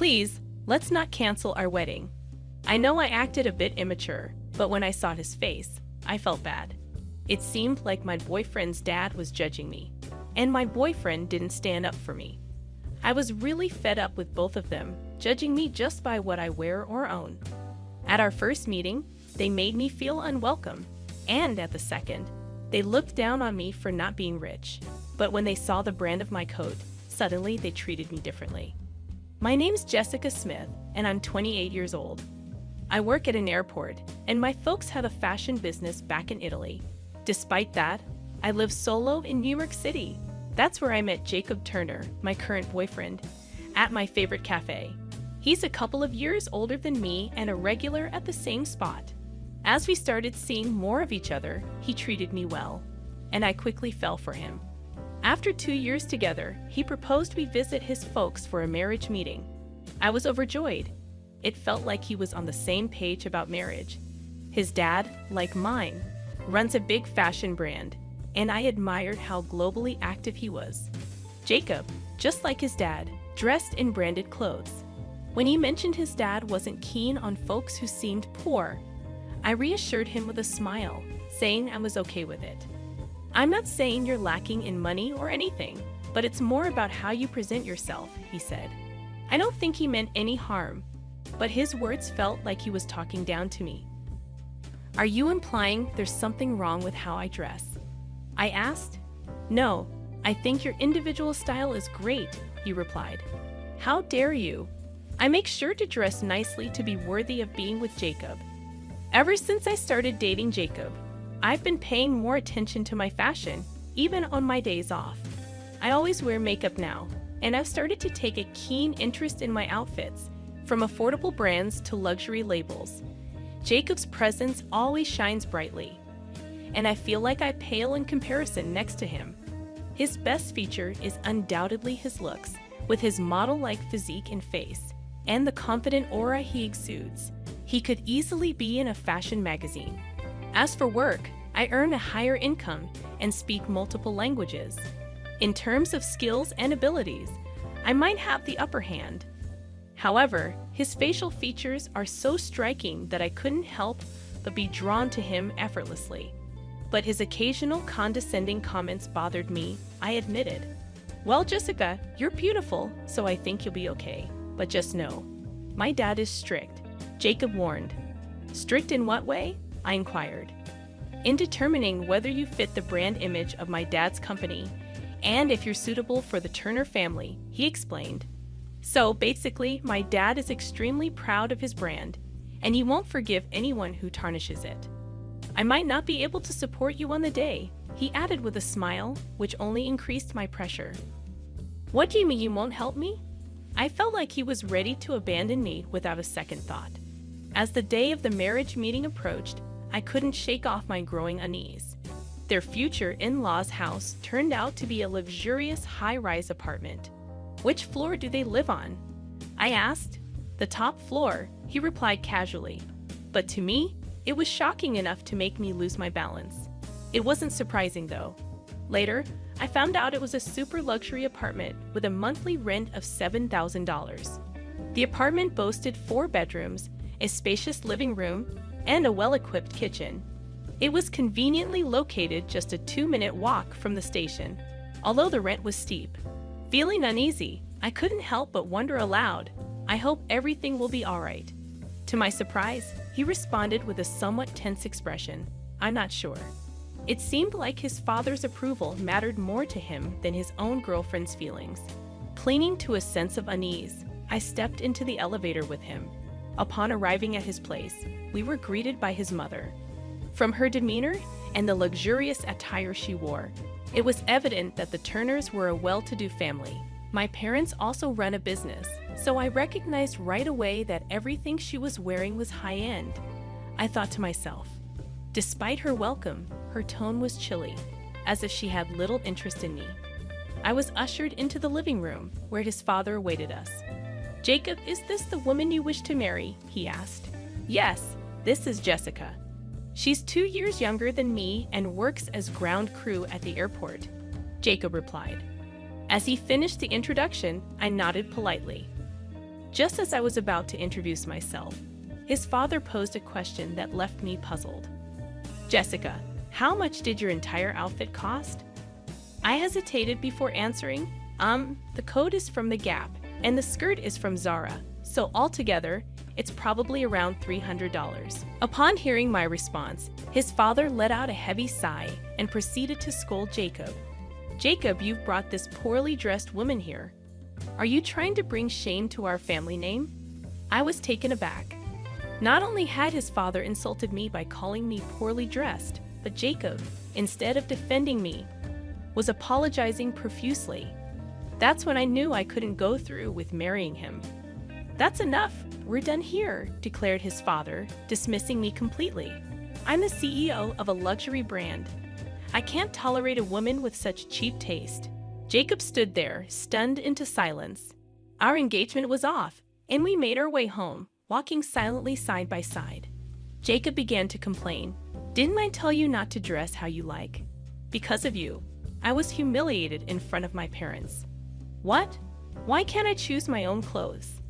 Please, let's not cancel our wedding. I know I acted a bit immature, but when I saw his face, I felt bad. It seemed like my boyfriend's dad was judging me, and my boyfriend didn't stand up for me. I was really fed up with both of them, judging me just by what I wear or own. At our first meeting, they made me feel unwelcome, and at the second, they looked down on me for not being rich. But when they saw the brand of my coat, suddenly they treated me differently. My name's Jessica Smith, and I'm 28 years old. I work at an airport, and my folks have a fashion business back in Italy. Despite that, I live solo in New York City. That's where I met Jacob Turner, my current boyfriend, at my favorite cafe. He's a couple of years older than me and a regular at the same spot. As we started seeing more of each other, he treated me well, and I quickly fell for him. After 2 years together, he proposed we visit his folks for a marriage meeting. I was overjoyed. It felt like he was on the same page about marriage. His dad, like mine, runs a big fashion brand, and I admired how globally active he was. Jacob, just like his dad, dressed in branded clothes. When he mentioned his dad wasn't keen on folks who seemed poor, I reassured him with a smile, saying I was okay with it. I'm not saying you're lacking in money or anything, but it's more about how you present yourself, he said. I don't think he meant any harm, but his words felt like he was talking down to me. Are you implying there's something wrong with how I dress? I asked. No, I think your individual style is great, he replied. How dare you? I make sure to dress nicely to be worthy of being with Jacob. Ever since I started dating Jacob, I've been paying more attention to my fashion, even on my days off. I always wear makeup now, and I've started to take a keen interest in my outfits, from affordable brands to luxury labels. Jacob's presence always shines brightly, and I feel like I pale in comparison next to him. His best feature is undoubtedly his looks, with his model-like physique and face, and the confident aura he exudes. He could easily be in a fashion magazine. As for work, I earn a higher income and speak multiple languages. In terms of skills and abilities, I might have the upper hand. However, his facial features are so striking that I couldn't help but be drawn to him effortlessly. But his occasional condescending comments bothered me, I admitted. Well, Jessica, you're beautiful, so I think you'll be okay. But just know, my dad is strict, Jacob warned. Strict in what way? I inquired. In determining whether you fit the brand image of my dad's company and if you're suitable for the Turner family, he explained. So basically, my dad is extremely proud of his brand, and he won't forgive anyone who tarnishes it. I might not be able to support you on the day, he added with a smile, which only increased my pressure. What do you mean you won't help me? I felt like he was ready to abandon me without a second thought. As the day of the marriage meeting approached, I couldn't shake off my growing unease. Their future in-laws' house turned out to be a luxurious high-rise apartment. Which floor do they live on? I asked. The top floor, he replied casually. But to me, it was shocking enough to make me lose my balance. It wasn't surprising though. Later, I found out it was a super luxury apartment with a monthly rent of $7,000. The apartment boasted 4 bedrooms, a spacious living room, and a well-equipped kitchen. It was conveniently located just a 2-minute walk from the station, although the rent was steep. Feeling uneasy, I couldn't help but wonder aloud, I hope everything will be all right. To my surprise, he responded with a somewhat tense expression, I'm not sure. It seemed like his father's approval mattered more to him than his own girlfriend's feelings. Clinging to a sense of unease, I stepped into the elevator with him. Upon arriving at his place, we were greeted by his mother. From her demeanor and the luxurious attire she wore, it was evident that the Turners were a well-to-do family. My parents also run a business, so I recognized right away that everything she was wearing was high-end. I thought to myself, despite her welcome, her tone was chilly, as if she had little interest in me. I was ushered into the living room, where his father awaited us. Jacob, is this the woman you wish to marry? He asked. Yes, this is Jessica. She's 2 years younger than me and works as ground crew at the airport, Jacob replied. As he finished the introduction, I nodded politely. Just as I was about to introduce myself, his father posed a question that left me puzzled. Jessica, how much did your entire outfit cost? I hesitated before answering. The coat is from the Gap, and the skirt is from Zara, so altogether, it's probably around $300. Upon hearing my response, his father let out a heavy sigh and proceeded to scold Jacob. Jacob, you've brought this poorly dressed woman here. Are you trying to bring shame to our family name? I was taken aback. Not only had his father insulted me by calling me poorly dressed, but Jacob, instead of defending me, was apologizing profusely. That's when I knew I couldn't go through with marrying him. That's enough. We're done here, declared his father, dismissing me completely. I'm the CEO of a luxury brand. I can't tolerate a woman with such cheap taste. Jacob stood there, stunned into silence. Our engagement was off, and we made our way home, walking silently side by side. Jacob began to complain. Didn't I tell you not to dress how you like? Because of you, I was humiliated in front of my parents. What? Why can't I choose my own clothes?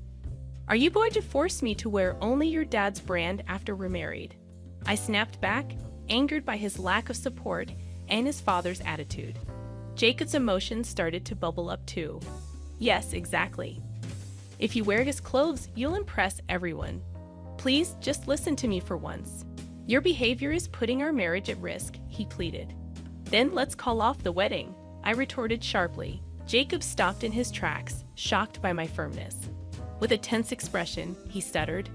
Are you going to force me to wear only your dad's brand after we're married? I snapped back, angered by his lack of support and his father's attitude. Jacob's emotions started to bubble up too. Yes, exactly. If you wear his clothes, you'll impress everyone. Please, just listen to me for once. Your behavior is putting our marriage at risk, he pleaded. Then let's call off the wedding, I retorted sharply. Jacob stopped in his tracks, shocked by my firmness. With a tense expression, he stuttered,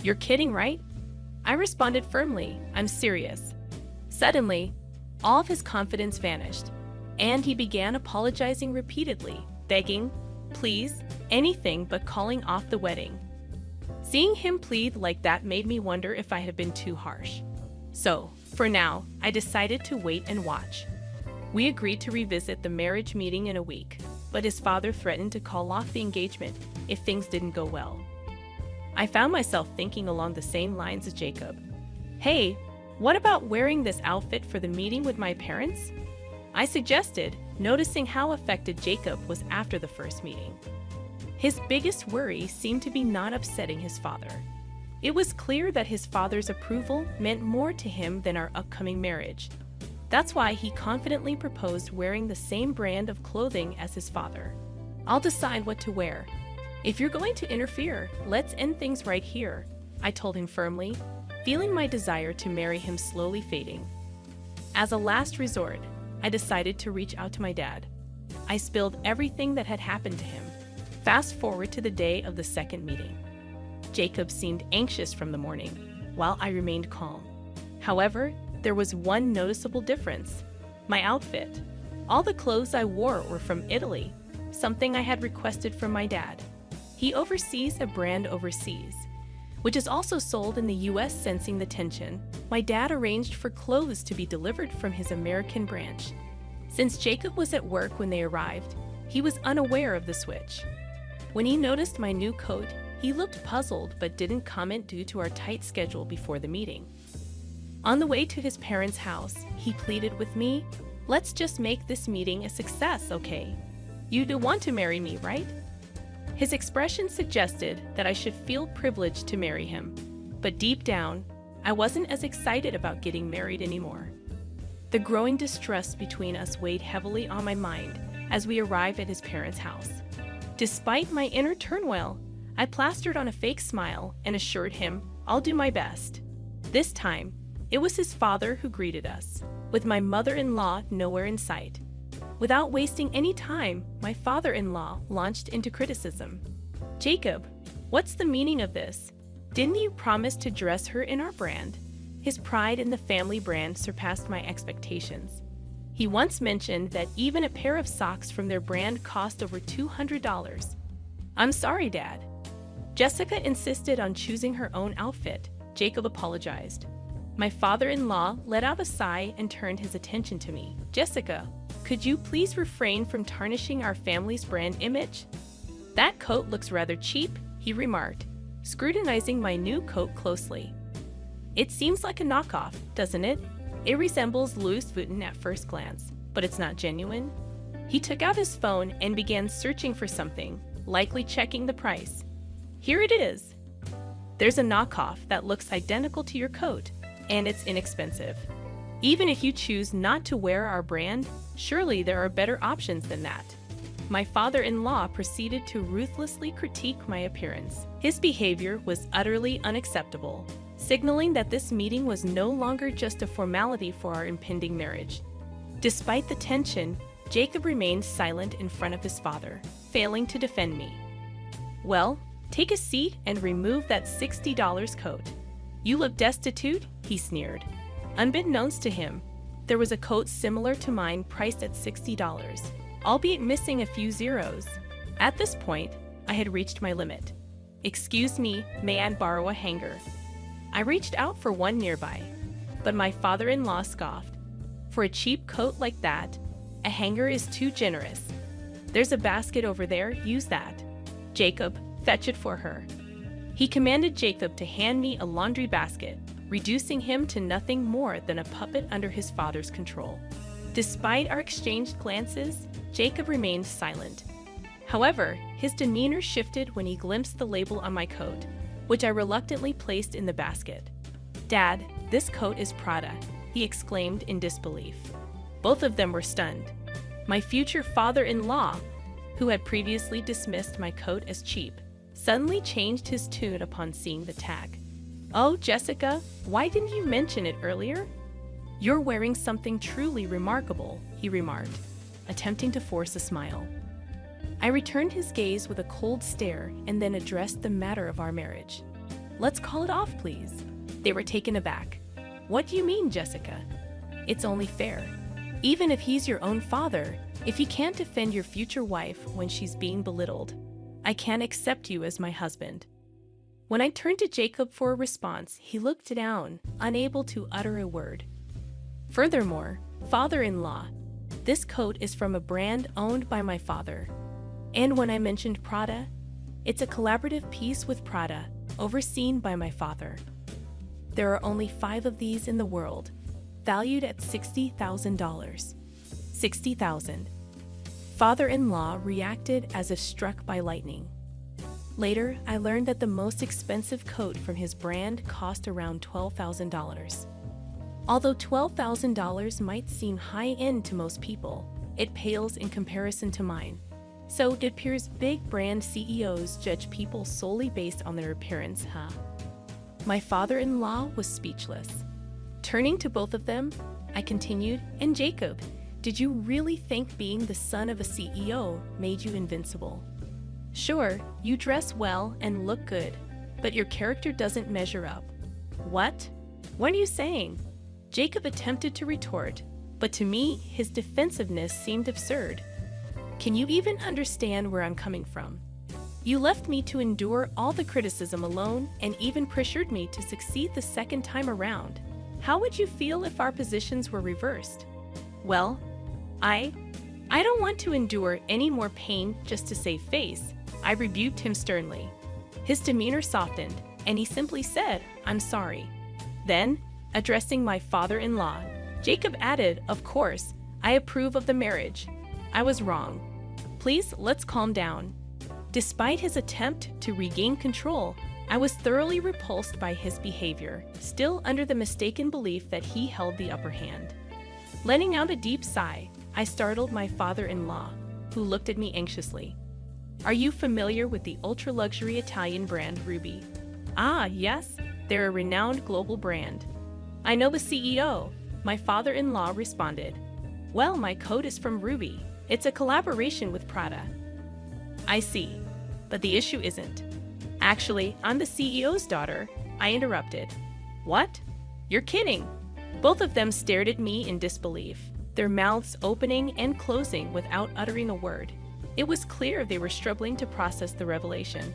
You're kidding, right? I responded firmly, I'm serious. Suddenly, all of his confidence vanished, and he began apologizing repeatedly, begging, please, anything but calling off the wedding. Seeing him plead like that made me wonder if I had been too harsh. So, for now, I decided to wait and watch. We agreed to revisit the marriage meeting in a week, but his father threatened to call off the engagement if things didn't go well. I found myself thinking along the same lines as Jacob. Hey, what about wearing this outfit for the meeting with my parents? I suggested, noticing how affected Jacob was after the first meeting. His biggest worry seemed to be not upsetting his father. It was clear that his father's approval meant more to him than our upcoming marriage. That's why he confidently proposed wearing the same brand of clothing as his father. I'll decide what to wear. If you're going to interfere, let's end things right here, I told him firmly, feeling my desire to marry him slowly fading. As a last resort, I decided to reach out to my dad. I spilled everything that had happened to him. Fast forward to the day of the second meeting. Jacob seemed anxious from the morning, while I remained calm. However, there was one noticeable difference. My outfit. All the clothes I wore were from Italy, something I had requested from my dad. He oversees a brand overseas, which is also sold in the US. Sensing the tension, my dad arranged for clothes to be delivered from his American branch. Since Jacob was at work when they arrived, he was unaware of the switch. When he noticed my new coat, he looked puzzled but didn't comment due to our tight schedule before the meeting. On the way to his parents' house, he pleaded with me, let's just make this meeting a success, okay? You do want to marry me, right? His expression suggested that I should feel privileged to marry him, but deep down, I wasn't as excited about getting married anymore. The growing distrust between us weighed heavily on my mind as we arrived at his parents' house. Despite my inner turmoil, I plastered on a fake smile and assured him I'll do my best. This time, it was his father who greeted us, with my mother-in-law nowhere in sight. Without wasting any time, my father-in-law launched into criticism. Jacob, what's the meaning of this? Didn't you promise to dress her in our brand? His pride in the family brand surpassed my expectations. He once mentioned that even a pair of socks from their brand cost over $200. I'm sorry, Dad. Jessica insisted on choosing her own outfit. Jacob apologized. My father-in-law let out a sigh and turned his attention to me. Jessica, could you please refrain from tarnishing our family's brand image? That coat looks rather cheap, he remarked, scrutinizing my new coat closely. It seems like a knockoff, doesn't it? It resembles Louis Vuitton at first glance, but it's not genuine. He took out his phone and began searching for something, likely checking the price. Here it is. There's a knockoff that looks identical to your coat, and it's inexpensive. Even if you choose not to wear our brand, surely there are better options than that. My father-in-law proceeded to ruthlessly critique my appearance. His behavior was utterly unacceptable, signaling that this meeting was no longer just a formality for our impending marriage. Despite the tension, Jacob remained silent in front of his father, failing to defend me. "Well, take a seat and remove that $60 coat. You look destitute," he sneered. Unbeknownst to him, there was a coat similar to mine priced at $60, albeit missing a few zeros. At this point, I had reached my limit. "Excuse me, may I borrow a hanger?" I reached out for one nearby, but my father-in-law scoffed. "For a cheap coat like that, a hanger is too generous. There's a basket over there, use that. Jacob, fetch it for her." He commanded Jacob to hand me a laundry basket, reducing him to nothing more than a puppet under his father's control. Despite our exchanged glances, Jacob remained silent. However, his demeanor shifted when he glimpsed the label on my coat, which I reluctantly placed in the basket. "Dad, this coat is Prada," he exclaimed in disbelief. Both of them were stunned. My future father-in-law, who had previously dismissed my coat as cheap, suddenly changed his tune upon seeing the tag. "Oh, Jessica, why didn't you mention it earlier? You're wearing something truly remarkable," he remarked, attempting to force a smile. I returned his gaze with a cold stare and then addressed the matter of our marriage. "Let's call it off, please." They were taken aback. "What do you mean, Jessica? It's only fair. Even if he's your own father, if you can't defend your future wife when she's being belittled, I can't accept you as my husband." When I turned to Jacob for a response, he looked down, unable to utter a word. "Furthermore, father-in-law, this coat is from a brand owned by my father. And when I mentioned Prada, it's a collaborative piece with Prada, overseen by my father. There are only 5 of these in the world, valued at $60,000. $60,000. Father-in-law reacted as if struck by lightning. Later, I learned that the most expensive coat from his brand cost around $12,000. Although $12,000 might seem high-end to most people, it pales in comparison to mine. So it appears big brand CEOs judge people solely based on their appearance, huh? My father-in-law was speechless. Turning to both of them, I continued, "And Jacob, did you really think being the son of a CEO made you invincible? Sure, you dress well and look good, but your character doesn't measure up." "What? What are you saying?" Jacob attempted to retort, but to me, his defensiveness seemed absurd. "Can you even understand where I'm coming from? You left me to endure all the criticism alone and even pressured me to succeed the second time around. How would you feel if our positions were reversed?" "Well, I don't want to endure any more pain just to save face," I rebuked him sternly. His demeanor softened, and he simply said, "I'm sorry." Then, addressing my father-in-law, Jacob added, "Of course, I approve of the marriage. I was wrong. Please, let's calm down." Despite his attempt to regain control, I was thoroughly repulsed by his behavior, still under the mistaken belief that he held the upper hand. Letting out a deep sigh, I startled my father-in-law, who looked at me anxiously. "Are you familiar with the ultra-luxury Italian brand Ruby?" "Ah, yes, they're a renowned global brand." "I know the CEO," my father-in-law responded. "Well, my coat is from Ruby. It's a collaboration with Prada." "I see, but the issue isn't. Actually, I'm the CEO's daughter," I interrupted. "What? You're kidding." Both of them stared at me in disbelief, their mouths opening and closing without uttering a word. It was clear they were struggling to process the revelation.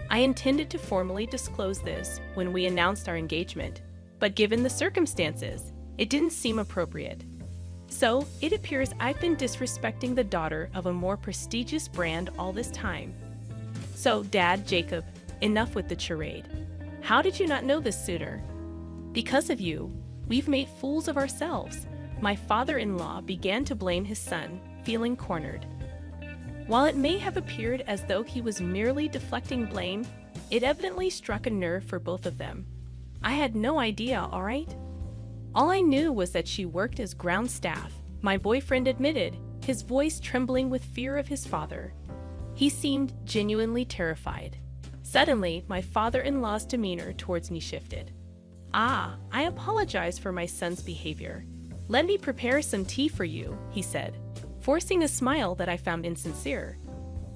I intended to formally disclose this when we announced our engagement, but given the circumstances, it didn't seem appropriate. So, it appears I've been disrespecting the daughter of a more prestigious brand all this time. So, Dad, Jacob, enough with the charade. How did you not know this sooner? Because of you, we've made fools of ourselves. My father-in-law began to blame his son, feeling cornered. While it may have appeared as though he was merely deflecting blame, it evidently struck a nerve for both of them. I had no idea, all right? All I knew was that she worked as ground staff, my boyfriend admitted, his voice trembling with fear of his father. He seemed genuinely terrified. Suddenly, my father-in-law's demeanor towards me shifted. "Ah, I apologize for my son's behavior. Let me prepare some tea for you," he said, forcing a smile that I found insincere.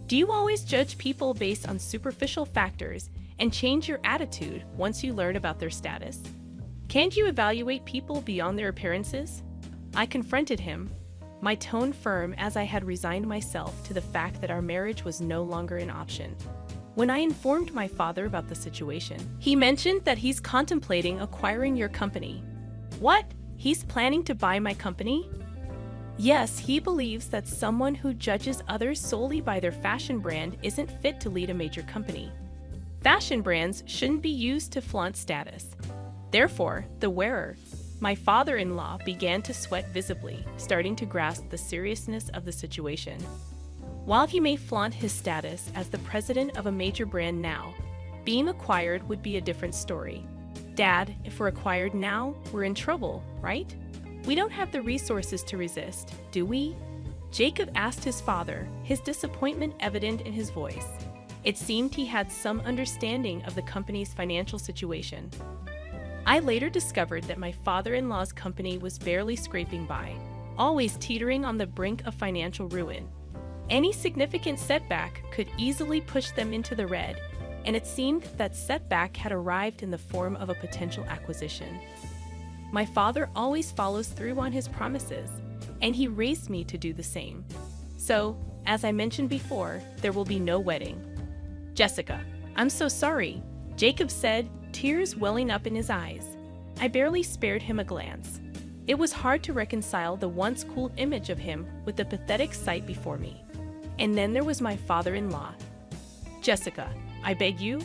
"Do you always judge people based on superficial factors and change your attitude once you learn about their status? Can't you evaluate people beyond their appearances?" I confronted him, my tone firm as I had resigned myself to the fact that our marriage was no longer an option. When I informed my father about the situation, he mentioned that he's contemplating acquiring your company. What? He's planning to buy my company? Yes, he believes that someone who judges others solely by their fashion brand isn't fit to lead a major company. Fashion brands shouldn't be used to flaunt status. Therefore, the wearer, my father-in-law, began to sweat visibly, starting to grasp the seriousness of the situation. While he may flaunt his status as the president of a major brand now, being acquired would be a different story. Dad, if we're acquired now, we're in trouble, right? We don't have the resources to resist, do we? Jacob asked his father, his disappointment evident in his voice. It seemed he had some understanding of the company's financial situation. I later discovered that my father-in-law's company was barely scraping by, always teetering on the brink of financial ruin. Any significant setback could easily push them into the red, and it seemed that setback had arrived in the form of a potential acquisition. My father always follows through on his promises, and he raised me to do the same. So, as I mentioned before, there will be no wedding. "Jessica, I'm so sorry," Jacob said, tears welling up in his eyes. I barely spared him a glance. It was hard to reconcile the once cool image of him with the pathetic sight before me. And then there was my father-in-law. "Jessica, I beg you,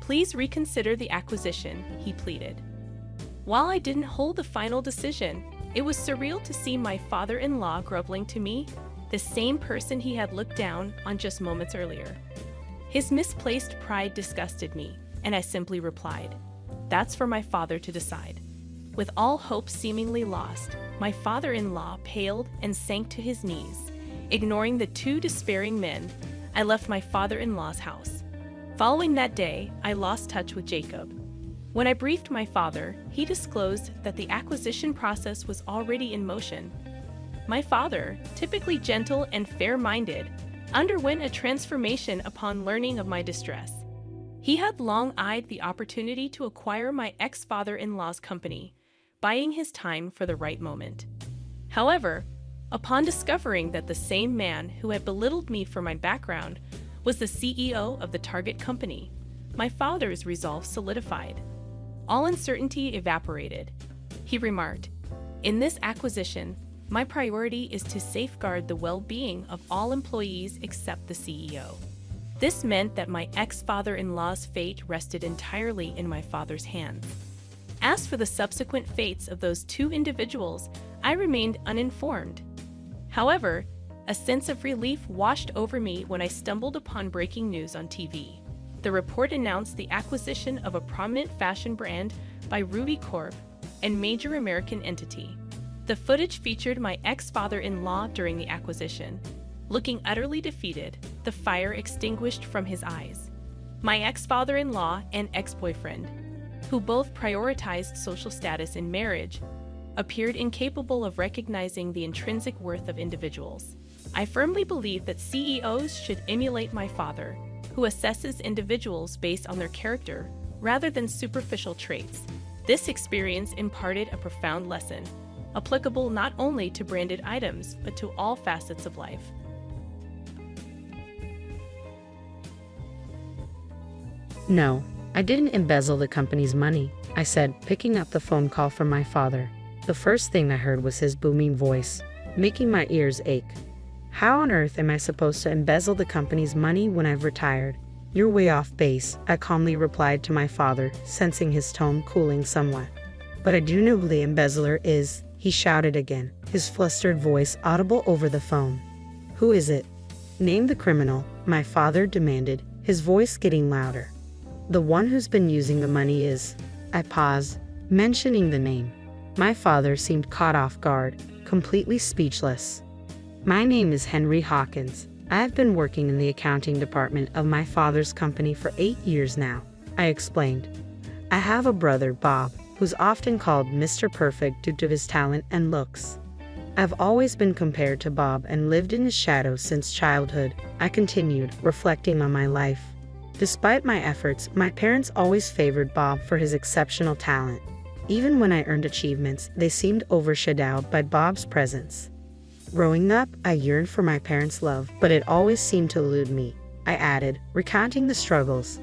please reconsider the acquisition," he pleaded. While I didn't hold the final decision, it was surreal to see my father-in-law groveling to me, the same person he had looked down on just moments earlier. His misplaced pride disgusted me, and I simply replied, "That's for my father to decide." With all hope seemingly lost, my father-in-law paled and sank to his knees. Ignoring the two despairing men, I left my father-in-law's house. Following that day, I lost touch with Jacob. When I briefed my father, he disclosed that the acquisition process was already in motion. My father, typically gentle and fair-minded, underwent a transformation upon learning of my distress. He had long eyed the opportunity to acquire my ex-father-in-law's company, buying his time for the right moment. However, upon discovering that the same man who had belittled me for my background was the CEO of the target company, my father's resolve solidified. All uncertainty evaporated. He remarked, "In this acquisition, my priority is to safeguard the well-being of all employees except the CEO." This meant that my ex-father-in-law's fate rested entirely in my father's hands. As for the subsequent fates of those two individuals, I remained uninformed. However, a sense of relief washed over me when I stumbled upon breaking news on TV. The report announced the acquisition of a prominent fashion brand by Ruby Corp, a major American entity. The footage featured my ex-father-in-law during the acquisition. Looking utterly defeated, the fire extinguished from his eyes. My ex-father-in-law and ex-boyfriend, who both prioritized social status in marriage, appeared incapable of recognizing the intrinsic worth of individuals. I firmly believe that CEOs should emulate my father, who assesses individuals based on their character rather than superficial traits. This experience imparted a profound lesson, applicable not only to branded items but to all facets of life. "No, I didn't embezzle the company's money," I said, picking up the phone call from my father. The first thing I heard was his booming voice, making my ears ache. "How on earth am I supposed to embezzle the company's money when I've retired?" "You're way off base," I calmly replied to my father, sensing his tone cooling somewhat. "But I do know who the embezzler is," he shouted again, his flustered voice audible over the phone. "Who is it?" Name the criminal, my father demanded, his voice getting louder. The one who's been using the money is. I paused, mentioning the name. My father seemed caught off guard, completely speechless. My name is Henry Hawkins. I have been working in the accounting department of my father's company for 8 years now, I explained. I have a brother, Bob, who's often called Mr. Perfect due to his talent and looks. I've always been compared to Bob and lived in his shadow since childhood, I continued, reflecting on my life. Despite my efforts, my parents always favored Bob for his exceptional talent. Even when I earned achievements, they seemed overshadowed by Bob's presence. Growing up, I yearned for my parents' love, but it always seemed to elude me, I added, recounting the struggles.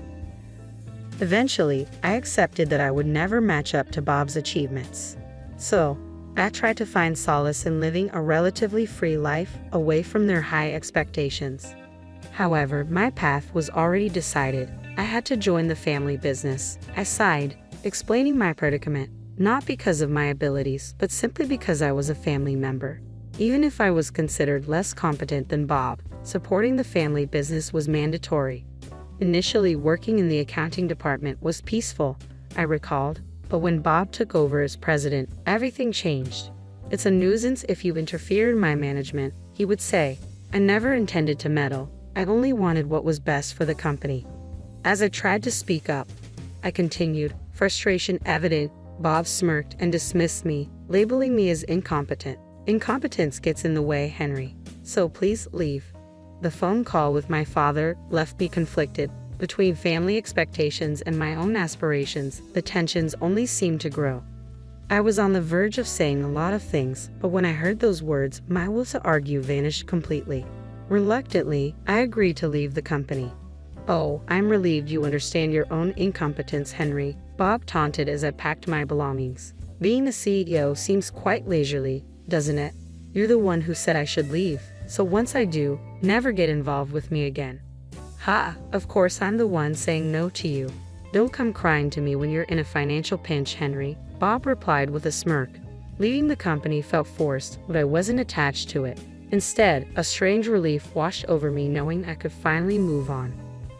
Eventually, I accepted that I would never match up to Bob's achievements. So, I tried to find solace in living a relatively free life away from their high expectations. However, my path was already decided. I had to join the family business. I sighed, explaining my predicament, not because of my abilities, but simply because I was a family member. Even if I was considered less competent than Bob, supporting the family business was mandatory. Initially, working in the accounting department was peaceful, I recalled, but when Bob took over as president, everything changed. It's a nuisance if you interfere in my management, he would say. I never intended to meddle. I only wanted what was best for the company. As I tried to speak up, I continued, frustration evident. Bob smirked and dismissed me, labeling me as incompetent. Incompetence gets in the way, Henry. So please leave. The phone call with my father left me conflicted. Between family expectations and my own aspirations, the tensions only seemed to grow. I was on the verge of saying a lot of things, but when I heard those words, my will to argue vanished completely. Reluctantly, I agreed to leave the company. Oh, I'm relieved you understand your own incompetence, Henry, Bob taunted as I packed my belongings. Being the CEO seems quite leisurely, doesn't it? You're the one who said I should leave, so once I do, never get involved with me again. Ha, of course I'm the one saying no to you. Don't come crying to me when you're in a financial pinch, Henry, Bob replied with a smirk. Leaving the company felt forced, but I wasn't attached to it. Instead, a strange relief washed over me knowing I could finally move on.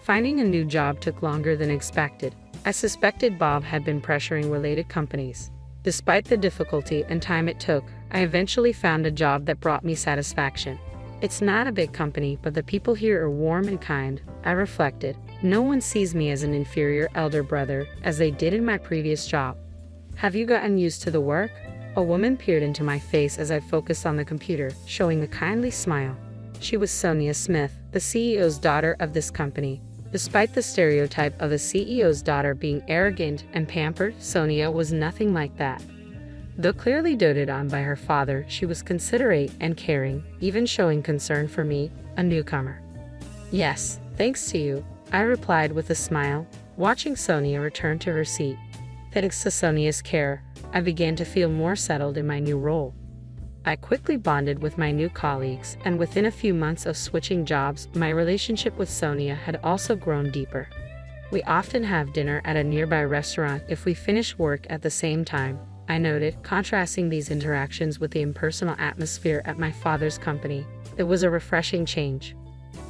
Finding a new job took longer than expected. I suspected Bob had been pressuring related companies. Despite the difficulty and time it took, I eventually found a job that brought me satisfaction. It's not a big company, but the people here are warm and kind, I reflected. No one sees me as an inferior elder brother, as they did in my previous job. Have you gotten used to the work? A woman peered into my face as I focused on the computer, showing a kindly smile. She was Sonia Smith, the CEO's daughter of this company. Despite the stereotype of a CEO's daughter being arrogant and pampered, Sonia was nothing like that. Though clearly doted on by her father, she was considerate and caring, even showing concern for me, a newcomer. Yes, thanks to you, I replied with a smile, watching Sonia return to her seat. Thanks to Sonia's care, I began to feel more settled in my new role. I quickly bonded with my new colleagues, and within a few months of switching jobs, my relationship with Sonia had also grown deeper. We often have dinner at a nearby restaurant if we finish work at the same time, I noted, contrasting these interactions with the impersonal atmosphere at my father's company. It was a refreshing change.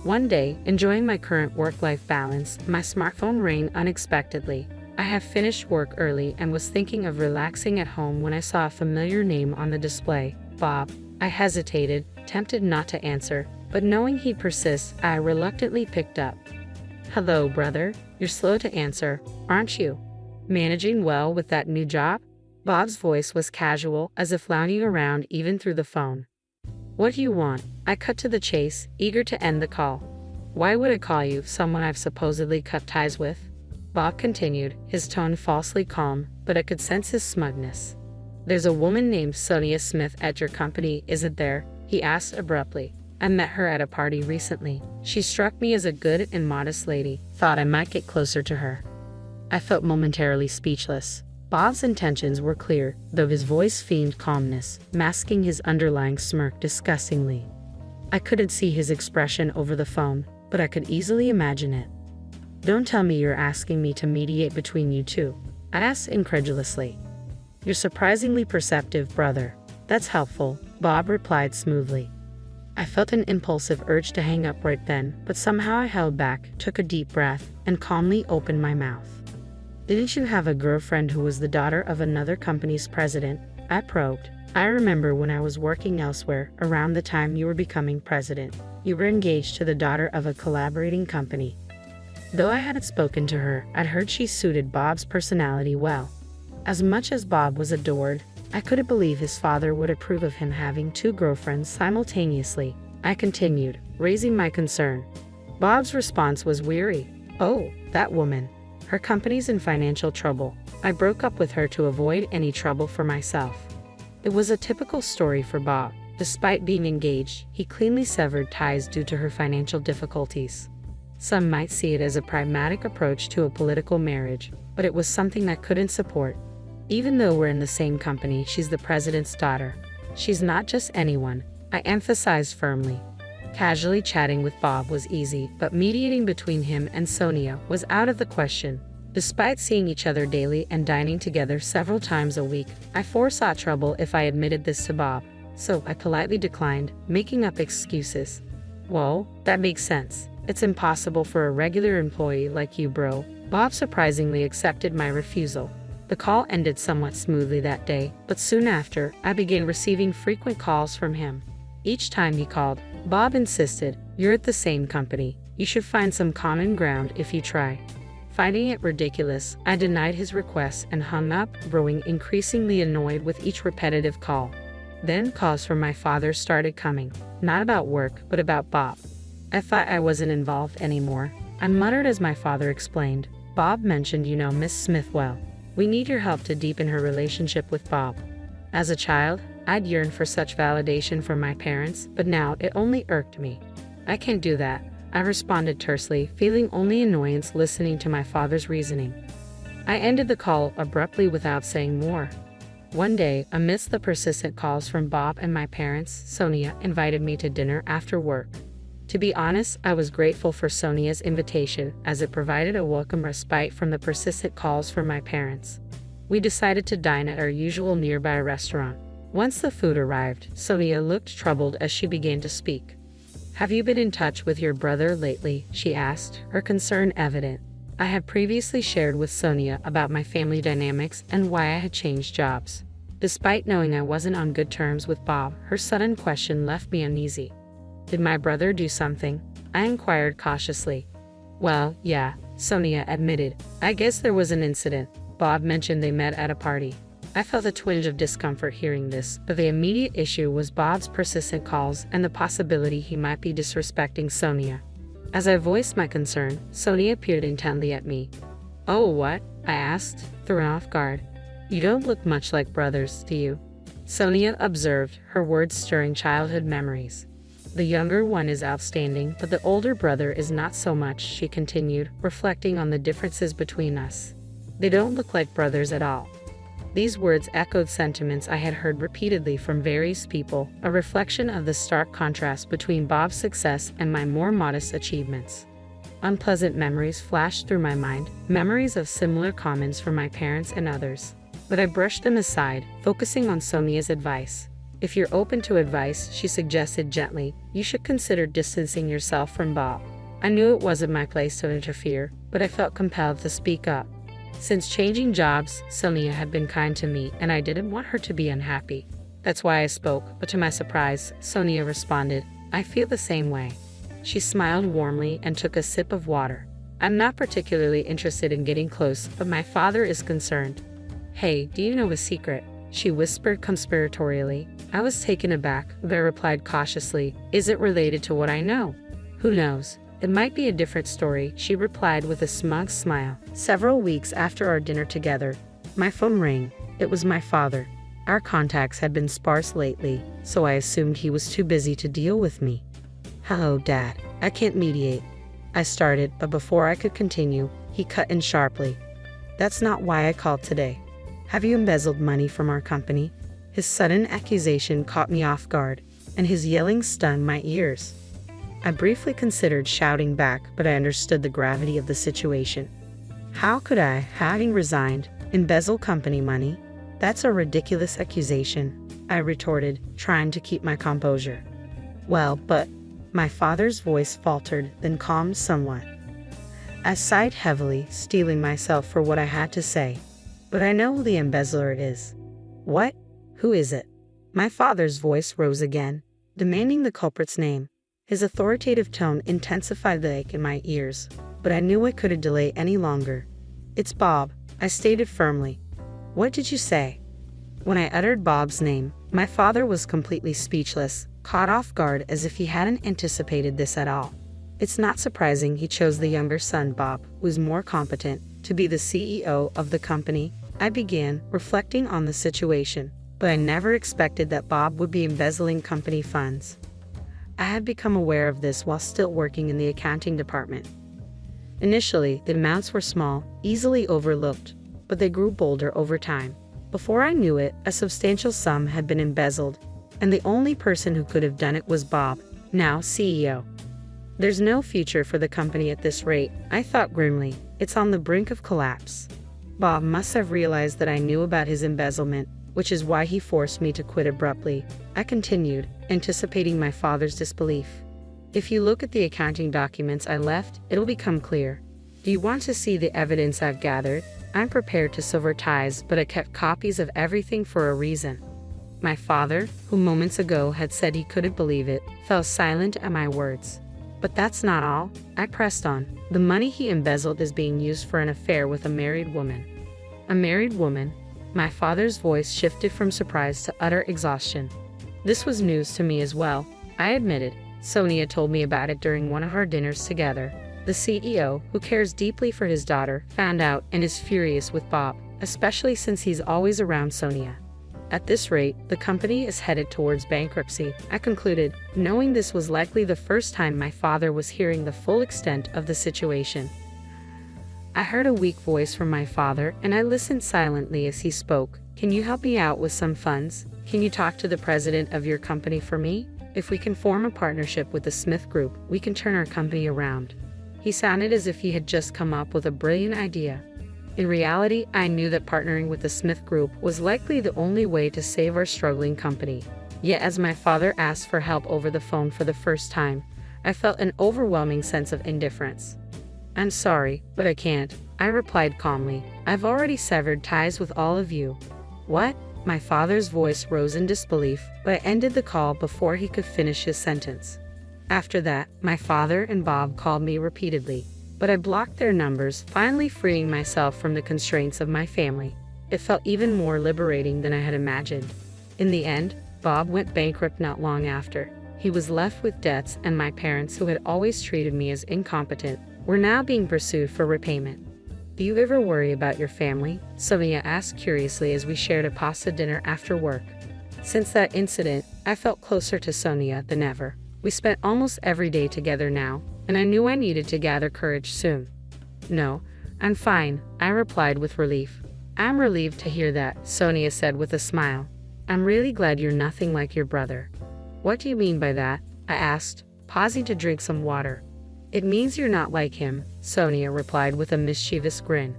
One day, enjoying my current work-life balance, my smartphone rang unexpectedly. I had finished work early and was thinking of relaxing at home when I saw a familiar name on the display, Bob. I hesitated, tempted not to answer, but knowing he'd persist, I reluctantly picked up. Hello, brother. You're slow to answer, aren't you? Managing well with that new job? Bob's voice was casual, as if lounging around even through the phone. What do you want? I cut to the chase, eager to end the call. Why would I call you, someone I've supposedly cut ties with? Bob continued, his tone falsely calm, but I could sense his smugness. There's a woman named Sonia Smith at your company, isn't there? He asked abruptly. I met her at a party recently. She struck me as a good and modest lady. Thought I might get closer to her. I felt momentarily speechless. Bob's intentions were clear, though his voice feigned calmness, masking his underlying smirk disgustingly. I couldn't see his expression over the phone, but I could easily imagine it. Don't tell me you're asking me to mediate between you two, I asked incredulously. You're surprisingly perceptive, brother. That's helpful, Bob replied smoothly. I felt an impulsive urge to hang up right then, but somehow I held back, took a deep breath, and calmly opened my mouth. Didn't you have a girlfriend who was the daughter of another company's president? I probed. I remember when I was working elsewhere, around the time you were becoming president. You were engaged to the daughter of a collaborating company. Though I hadn't spoken to her, I'd heard she suited Bob's personality well. As much as Bob was adored, I couldn't believe his father would approve of him having 2 girlfriends simultaneously. I continued, raising my concern. Bob's response was weary. Oh, that woman. Her company's in financial trouble. I broke up with her to avoid any trouble for myself. It was a typical story for Bob. Despite being engaged, he cleanly severed ties due to her financial difficulties. Some might see it as a pragmatic approach to a political marriage, but it was something I couldn't support. Even though we're in the same company, she's the president's daughter. She's not just anyone, I emphasized firmly. Casually chatting with Bob was easy, but mediating between him and Sonia was out of the question. Despite seeing each other daily and dining together several times a week, I foresaw trouble if I admitted this to Bob, so I politely declined, making up excuses. Whoa, that makes sense. It's impossible for a regular employee like you, bro. Bob surprisingly accepted my refusal. The call ended somewhat smoothly that day, but soon after, I began receiving frequent calls from him. Each time he called, Bob insisted, "You're at the same company. You should find some common ground if you try." Finding it ridiculous, I denied his request and hung up, growing increasingly annoyed with each repetitive call. Then calls from my father started coming, not about work, but about Bob. I thought I wasn't involved anymore. I muttered as my father explained, "Bob mentioned you know Miss Smith well. We need your help to deepen her relationship with Bob." As a child, I'd yearned for such validation from my parents, but now it only irked me. "I can't do that," I responded tersely, feeling only annoyance listening to my father's reasoning. I ended the call abruptly without saying more. One day, amidst the persistent calls from Bob and my parents, Sonia invited me to dinner after work. To be honest, I was grateful for Sonia's invitation, as it provided a welcome respite from the persistent calls from my parents. We decided to dine at our usual nearby restaurant. Once the food arrived, Sonia looked troubled as she began to speak. "Have you been in touch with your brother lately?" she asked, her concern evident. I had previously shared with Sonia about my family dynamics and why I had changed jobs. Despite knowing I wasn't on good terms with Bob, her sudden question left me uneasy. "Did my brother do something?" I inquired cautiously. "Well, yeah," Sonia admitted. "I guess there was an incident. Bob mentioned they met at a party." I felt a twinge of discomfort hearing this, but the immediate issue was Bob's persistent calls and the possibility he might be disrespecting Sonia. As I voiced my concern, Sonia peered intently at me. "Oh, what?" I asked, thrown off guard. "You don't look much like brothers, do you?" Sonia observed, her words stirring childhood memories. "The younger one is outstanding, but the older brother is not so much," she continued, reflecting on the differences between us. "They don't look like brothers at all." These words echoed sentiments I had heard repeatedly from various people, a reflection of the stark contrast between Bob's success and my more modest achievements. Unpleasant memories flashed through my mind, memories of similar comments from my parents and others. But I brushed them aside, focusing on Sonia's advice. "If you're open to advice," she suggested gently, "you should consider distancing yourself from Bob." I knew it wasn't my place to interfere, but I felt compelled to speak up. Since changing jobs, Sonia had been kind to me, and I didn't want her to be unhappy. That's why I spoke, but to my surprise, Sonia responded, "I feel the same way." She smiled warmly and took a sip of water. "I'm not particularly interested in getting close, but my father is concerned." "Hey, do you know a secret?" she whispered conspiratorially. I was taken aback, but I replied cautiously, "Is it related to what I know?" "Who knows? It might be a different story," she replied with a smug smile. Several weeks after our dinner together, my phone rang. It was my father. Our contacts had been sparse lately, so I assumed he was too busy to deal with me. "Hello, Dad. I can't mediate," I started, but before I could continue, he cut in sharply. "That's not why I called today. Have you embezzled money from our company?" His sudden accusation caught me off guard, and his yelling stunned my ears. I briefly considered shouting back, but I understood the gravity of the situation. How could I, having resigned, embezzle company money? That's a ridiculous accusation, I retorted, trying to keep my composure. Well, but my father's voice faltered, then calmed somewhat. I sighed heavily, steeling myself for what I had to say. But I know who the embezzler it is. What? Who is it? My father's voice rose again, demanding the culprit's name. His authoritative tone intensified the ache in my ears, but I knew I couldn't delay any longer. It's Bob, I stated firmly. What did you say? When I uttered Bob's name, my father was completely speechless, caught off guard as if he hadn't anticipated this at all. It's not surprising he chose the younger son, Bob, who's more competent, to be the CEO of the company. I began, reflecting on the situation, but I never expected that Bob would be embezzling company funds. I had become aware of this while still working in the accounting department. Initially, the amounts were small, easily overlooked, but they grew bolder over time. Before I knew it, a substantial sum had been embezzled, and the only person who could have done it was Bob, now CEO. There's no future for the company at this rate, I thought grimly. It's on the brink of collapse. Bob must have realized that I knew about his embezzlement, which is why he forced me to quit abruptly. I continued, anticipating my father's disbelief. If you look at the accounting documents I left, it'll become clear. Do you want to see the evidence I've gathered? I'm prepared to sever ties, but I kept copies of everything for a reason. My father, who moments ago had said he couldn't believe it, fell silent at my words. But that's not all, I pressed on. The money he embezzled is being used for an affair with a married woman. A married woman? My father's voice shifted from surprise to utter exhaustion. This was news to me as well, I admitted. Sonia told me about it during one of our dinners together. The CEO, who cares deeply for his daughter, found out and is furious with Bob, especially since he's always around Sonia. At this rate, the company is headed towards bankruptcy, I concluded, knowing this was likely the first time my father was hearing the full extent of the situation. I heard a weak voice from my father, and I listened silently as he spoke. Can you help me out with some funds? Can you talk to the president of your company for me? If we can form a partnership with the Smith Group, we can turn our company around. He sounded as if he had just come up with a brilliant idea. In reality, I knew that partnering with the Smith Group was likely the only way to save our struggling company. Yet as my father asked for help over the phone for the first time, I felt an overwhelming sense of indifference. I'm sorry, but I can't, I replied calmly. I've already severed ties with all of you. What? My father's voice rose in disbelief, but I ended the call before he could finish his sentence. After that, my father and Bob called me repeatedly, but I blocked their numbers, finally freeing myself from the constraints of my family. It felt even more liberating than I had imagined. In the end, Bob went bankrupt not long after. He was left with debts, and my parents, who had always treated me as incompetent, were now being pursued for repayment. Do you ever worry about your family? Sonia asked curiously as we shared a pasta dinner after work. Since that incident, I felt closer to Sonia than ever. We spent almost every day together now, and I knew I needed to gather courage soon. No, I'm fine, I replied with relief. I'm relieved to hear that, Sonia said with a smile. I'm really glad you're nothing like your brother. What do you mean by that? I asked, pausing to drink some water. It means you're not like him, Sonia replied with a mischievous grin.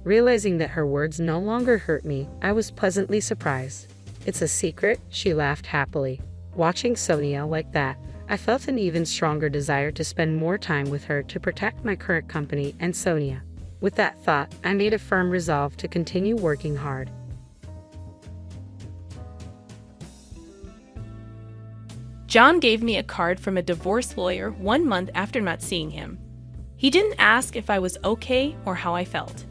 Realizing that her words no longer hurt me, I was pleasantly surprised. It's a secret, she laughed happily. Watching Sonia like that, I felt an even stronger desire to spend more time with her to protect my current company and Sonia. With that thought, I made a firm resolve to continue working hard. John gave me a card from a divorce lawyer 1 month after not seeing him. He didn't ask if I was okay or how I felt.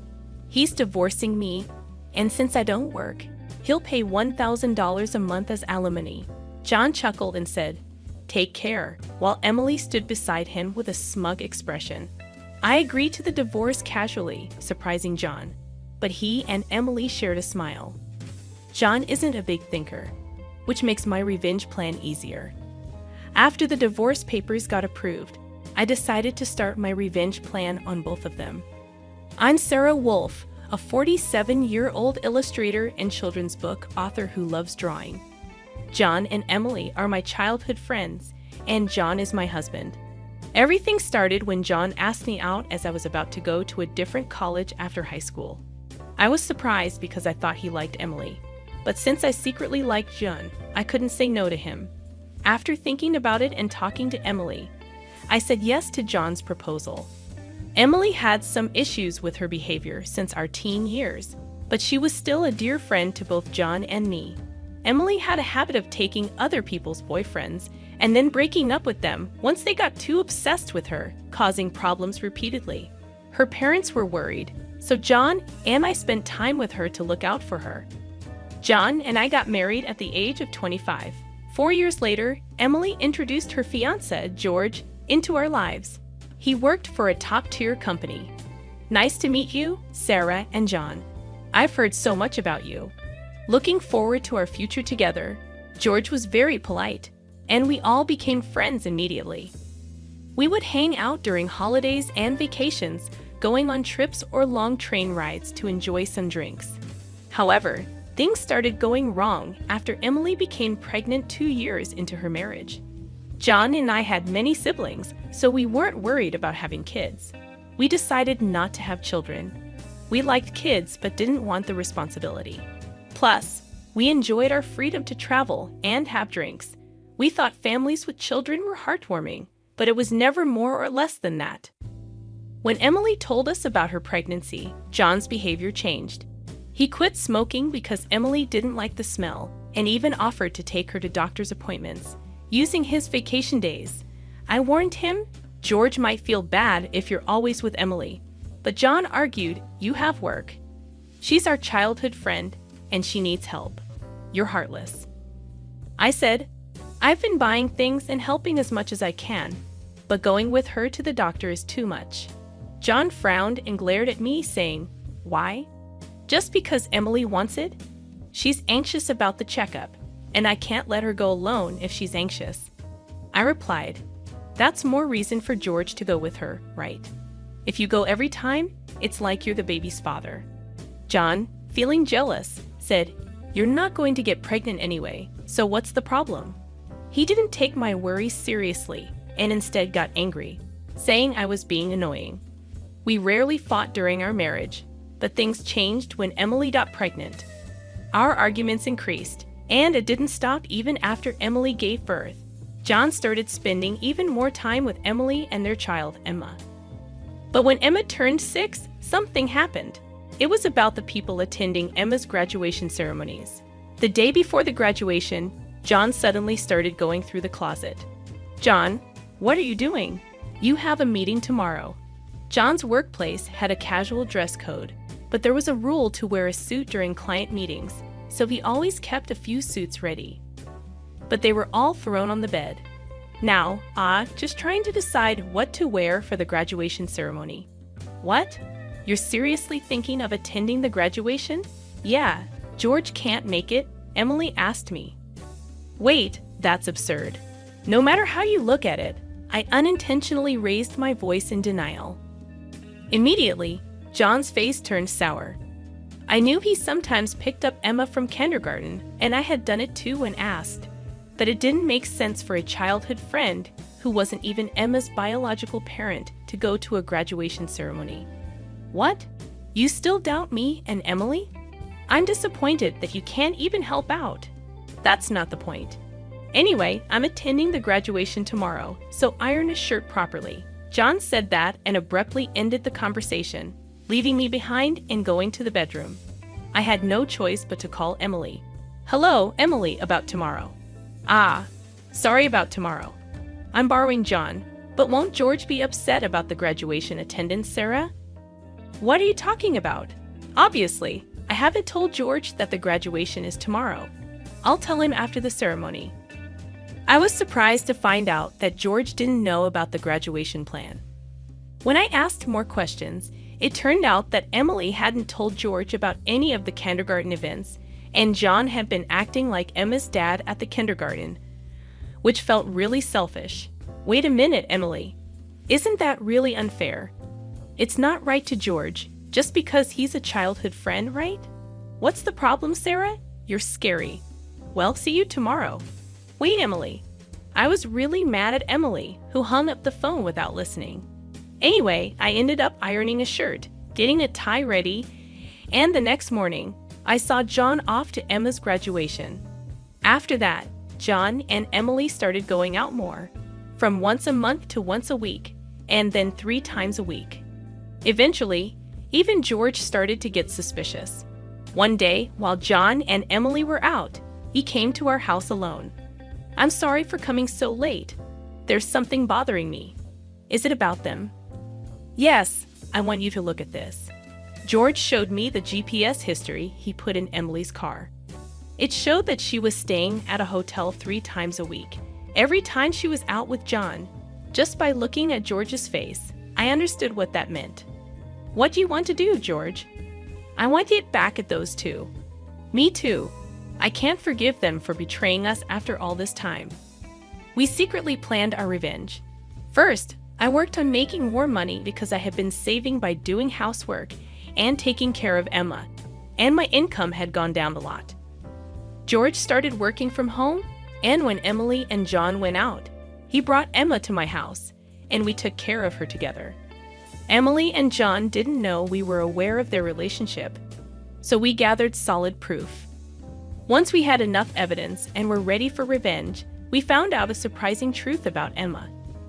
He's divorcing me, and since I don't work, he'll pay $1,000 a month as alimony. John chuckled and said, "Take care," while Emily stood beside him with a smug expression. I agreed to the divorce casually, surprising John, but he and Emily shared a smile. John isn't a big thinker, which makes my revenge plan easier. After the divorce papers got approved, I decided to start my revenge plan on both of them. I'm Sarah Wolf, a 47-year-old illustrator and children's book author who loves drawing. John and Emily are my childhood friends, and John is my husband. Everything started when John asked me out as I was about to go to a different college after high school. I was surprised because I thought he liked Emily, but since I secretly liked John, I couldn't say no to him. After thinking about it and talking to Emily, I said yes to John's proposal. Emily had some issues with her behavior since our teen years, but she was still a dear friend to both John and me. Emily had a habit of taking other people's boyfriends and then breaking up with them once they got too obsessed with her, causing problems repeatedly. Her parents were worried, so John and I spent time with her to look out for her. John and I got married at the age of 25. 4 years later, Emily introduced her fiancé, George, into our lives. He worked for a top-tier company. Nice to meet you, Sarah and John. I've heard so much about you. Looking forward to our future together. George was very polite, and we all became friends immediately. We would hang out during holidays and vacations, going on trips or long train rides to enjoy some drinks. However, things started going wrong after Emily became pregnant 2 years into her marriage. John and I had many siblings, so we weren't worried about having kids. We decided not to have children. We liked kids but didn't want the responsibility. Plus, we enjoyed our freedom to travel and have drinks. We thought families with children were heartwarming, but it was never more or less than that. When Emily told us about her pregnancy, John's behavior changed. He quit smoking because Emily didn't like the smell and even offered to take her to doctor's appointments, using his vacation days. I warned him, George might feel bad if you're always with Emily, but John argued, you have work. She's our childhood friend, and she needs help. You're heartless. I said, I've been buying things and helping as much as I can, but going with her to the doctor is too much. John frowned and glared at me, saying, why? Just because Emily wants it? She's anxious about the checkup, and I can't let her go alone if she's anxious. I replied, that's more reason for George to go with her, right? If you go every time, it's like you're the baby's father. John, feeling jealous, said, you're not going to get pregnant anyway, so what's the problem? He didn't take my worries seriously and instead got angry, saying I was being annoying. We rarely fought during our marriage, but things changed when Emily got pregnant. Our arguments increased, and it didn't stop even after Emily gave birth. John started spending even more time with Emily and their child, Emma. But when Emma turned 6, something happened. It was about the people attending Emma's graduation ceremonies. The day before the graduation, John suddenly started going through the closet. John, what are you doing? You have a meeting tomorrow. John's workplace had a casual dress code, but there was a rule to wear a suit during client meetings, so he always kept a few suits ready. But they were all thrown on the bed. Now, just trying to decide what to wear for the graduation ceremony. What? You're seriously thinking of attending the graduation? Yeah, George can't make it, Emily asked me. Wait, that's absurd. No matter how you look at it, I unintentionally raised my voice in denial. Immediately, John's face turned sour. I knew he sometimes picked up Emma from kindergarten, and I had done it too and asked. But it didn't make sense for a childhood friend, who wasn't even Emma's biological parent, to go to a graduation ceremony. What? You still doubt me and Emily? I'm disappointed that you can't even help out. That's not the point. Anyway, I'm attending the graduation tomorrow, so iron a shirt properly. John said that and abruptly ended the conversation, leaving me behind and going to the bedroom. I had no choice but to call Emily. Hello, Emily, about tomorrow. Sorry about tomorrow. I'm borrowing John, but won't George be upset about the graduation attendance, Sarah? What are you talking about? Obviously, I haven't told George that the graduation is tomorrow. I'll tell him after the ceremony. I was surprised to find out that George didn't know about the graduation plan. When I asked more questions, it turned out that Emily hadn't told George about any of the kindergarten events, and John had been acting like Emma's dad at the kindergarten, which felt really selfish. Wait a minute, Emily. Isn't that really unfair? It's not right to George, just because he's a childhood friend, right? What's the problem, Sarah? You're scary. Well, see you tomorrow. Wait, Emily. I was really mad at Emily, who hung up the phone without listening. Anyway, I ended up ironing a shirt, getting a tie ready, and the next morning, I saw John off to Emma's graduation. After that, John and Emily started going out more, from once a month to once a week, and then 3 times a week. Eventually, even George started to get suspicious. One day, while John and Emily were out, he came to our house alone. "I'm sorry for coming so late. There's something bothering me." "Is it about them?" "Yes, I want you to look at this." George showed me the GPS history he put in Emily's car. It showed that she was staying at a hotel 3 times a week, every time she was out with John. Just by looking at George's face, I understood what that meant. "What do you want to do, George?" "I want to get back at those two." "Me too. I can't forgive them for betraying us after all this time." We secretly planned our revenge. First, I worked on making more money because I had been saving by doing housework and taking care of Emma, and my income had gone down a lot. George started working from home, and when Emily and John went out, he brought Emma to my house, and we took care of her together. Emily and John didn't know we were aware of their relationship, so we gathered solid proof. Once we had enough evidence and were ready for revenge, we found out a surprising truth about Emma.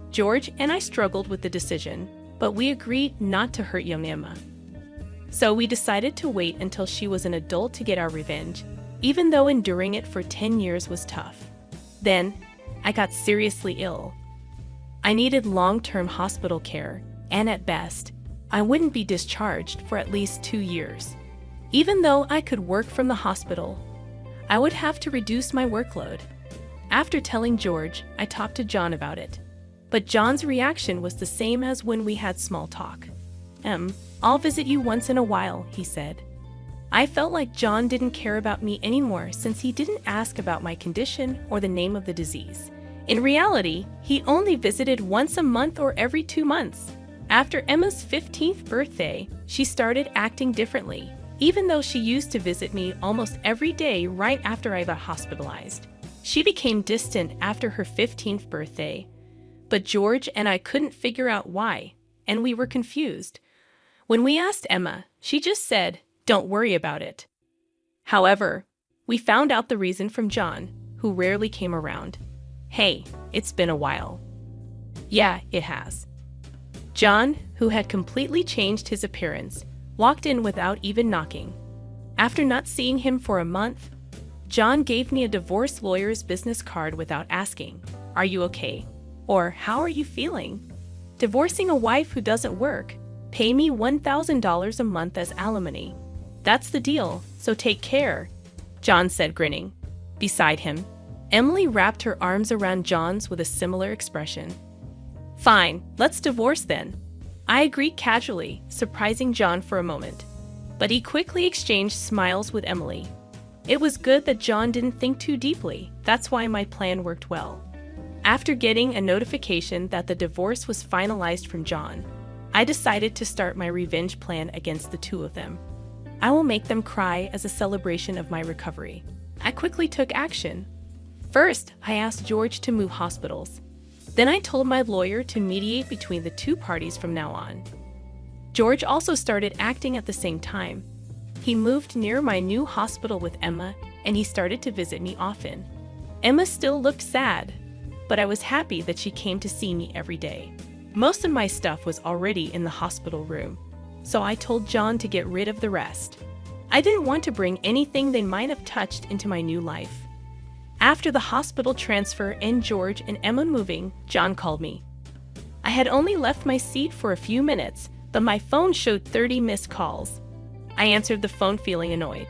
George and I struggled with the decision, but we agreed not to hurt young Emma. So we decided to wait until she was an adult to get our revenge, even though enduring it for 10 years was tough. Then, I got seriously ill. I needed long-term hospital care, and at best, I wouldn't be discharged for at least 2 years. Even though I could work from the hospital, I would have to reduce my workload. After telling George, I talked to John about it. But John's reaction was the same as when we had small talk. "I'll visit you once in a while," he said. I felt like John didn't care about me anymore since he didn't ask about my condition or the name of the disease. In reality, he only visited once a month or every 2 months. After Emma's 15th birthday, she started acting differently, even though she used to visit me almost every day right after I got hospitalized. She became distant after her 15th birthday, but George and I couldn't figure out why, and we were confused. When we asked Emma, she just said, "Don't worry about it." However, we found out the reason from John, who rarely came around. "Hey, it's been a while." Yeah, it has. John, who had completely changed his appearance, walked in without even knocking. After not seeing him for a month, John gave me a divorce lawyer's business card without asking, "Are you okay?" or "How are you feeling?" Divorcing a wife who doesn't work. Pay me $1,000 a month as alimony. That's the deal, so take care, John said, grinning. Beside him, Emily wrapped her arms around John's with a similar expression. "Fine, let's divorce then." I agreed casually, surprising John for a moment. But he quickly exchanged smiles with Emily. It was good that John didn't think too deeply. That's why my plan worked well. After getting a notification that the divorce was finalized from John, I decided to start my revenge plan against the two of them. I will make them cry as a celebration of my recovery. I quickly took action. First, I asked George to move hospitals. Then I told my lawyer to mediate between the two parties from now on. George also started acting at the same time. He moved near my new hospital with Emma, and he started to visit me often. Emma still looked sad, but I was happy that she came to see me every day. Most of my stuff was already in the hospital room, so I told John to get rid of the rest. I didn't want to bring anything they might have touched into my new life. After the hospital transfer and George and Emma moving, John called me. I had only left my seat for a few minutes, but my phone showed 30 missed calls. I answered the phone feeling annoyed.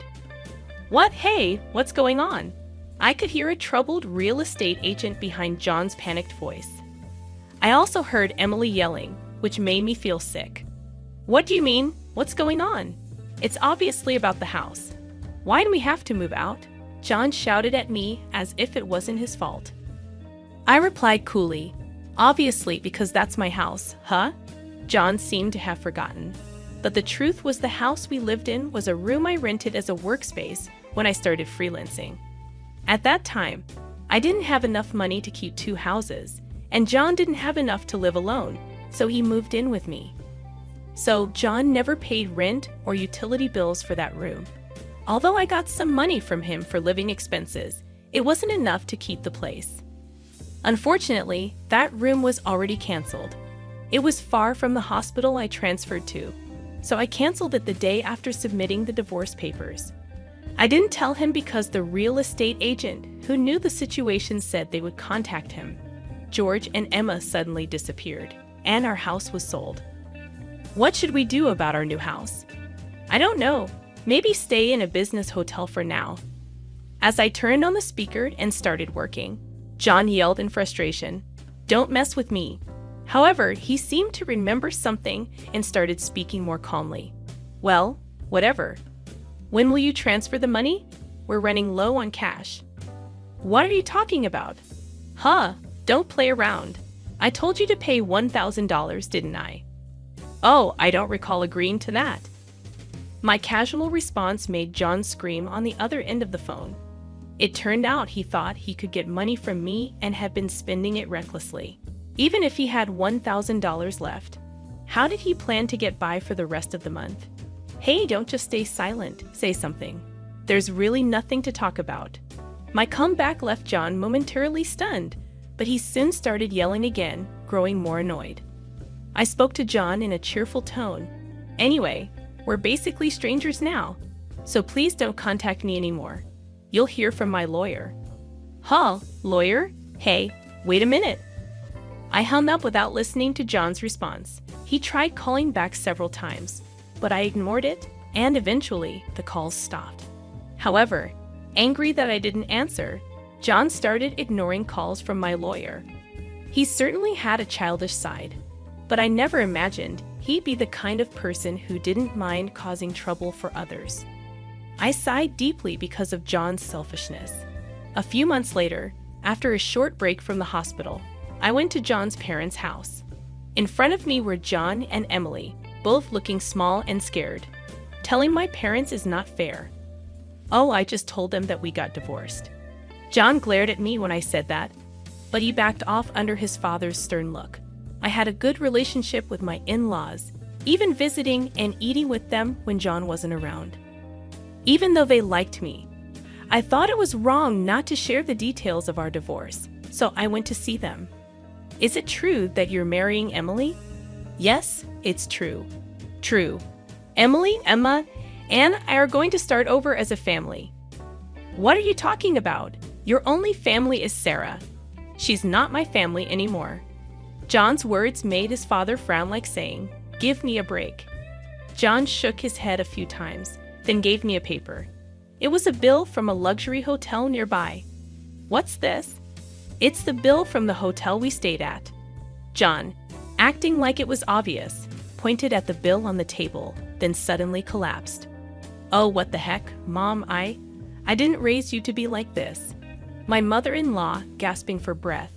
"What? Hey, what's going on?" I could hear a troubled real estate agent behind John's panicked voice. I also heard Emily yelling, which made me feel sick. "What do you mean? What's going on?" "It's obviously about the house." "Why do we have to move out?" John shouted at me as if it wasn't his fault. I replied coolly, "Obviously, because that's my house, huh?" John seemed to have forgotten. But the truth was the house we lived in was a room I rented as a workspace when I started freelancing. At that time, I didn't have enough money to keep 2 houses, and John didn't have enough to live alone, so he moved in with me. So John never paid rent or utility bills for that room. Although I got some money from him for living expenses, it wasn't enough to keep the place. Unfortunately, that room was already canceled. It was far from the hospital I transferred to, so I canceled it the day after submitting the divorce papers. I didn't tell him because the real estate agent who knew the situation said they would contact him. George and Emma suddenly disappeared, and our house was sold. What should we do about our new house? I don't know. Maybe stay in a business hotel for now. As I turned on the speaker and started working, John yelled in frustration, "Don't mess with me." However, he seemed to remember something and started speaking more calmly. "Well, whatever. When will you transfer the money? We're running low on cash." "What are you talking about?" "Huh, don't play around. I told you to pay $1,000, didn't I?" "Oh, I don't recall agreeing to that." My casual response made John scream on the other end of the phone. It turned out he thought he could get money from me and had been spending it recklessly, even if he had $1,000 left. How did he plan to get by for the rest of the month? "Hey, don't just stay silent, say something. There's really nothing to talk about." My comeback left John momentarily stunned, but he soon started yelling again, growing more annoyed. I spoke to John in a cheerful tone. "Anyway, we're basically strangers now, so please don't contact me anymore. You'll hear from my lawyer." "Huh, lawyer? Hey, wait a minute." I hung up without listening to John's response. He tried calling back several times, but I ignored it, and eventually the calls stopped. However, angry that I didn't answer, John started ignoring calls from my lawyer. He certainly had a childish side, but I never imagined he'd be the kind of person who didn't mind causing trouble for others. I sighed deeply because of John's selfishness. A few months later, after a short break from the hospital, I went to John's parents' house. In front of me were John and Emily, both looking small and scared. Telling my parents is not fair. "Oh, I just told them that we got divorced." John glared at me when I said that, but he backed off under his father's stern look. I had a good relationship with my in-laws, even visiting and eating with them when John wasn't around. Even though they liked me, I thought it was wrong not to share the details of our divorce, so I went to see them. "Is it true that you're marrying Emily?" "Yes, it's true." "True. Emily, Emma, and I are going to start over as a family." "What are you talking about? Your only family is Sarah. She's not my family anymore." John's words made his father frown, like saying, "Give me a break." John shook his head a few times, then gave me a paper. It was a bill from a luxury hotel nearby. "What's this?" "It's the bill from the hotel we stayed at." John, acting like it was obvious, pointed at the bill on the table, then suddenly collapsed. "Oh, what the heck, Mom, I didn't raise you to be like this." My mother-in-law, gasping for breath,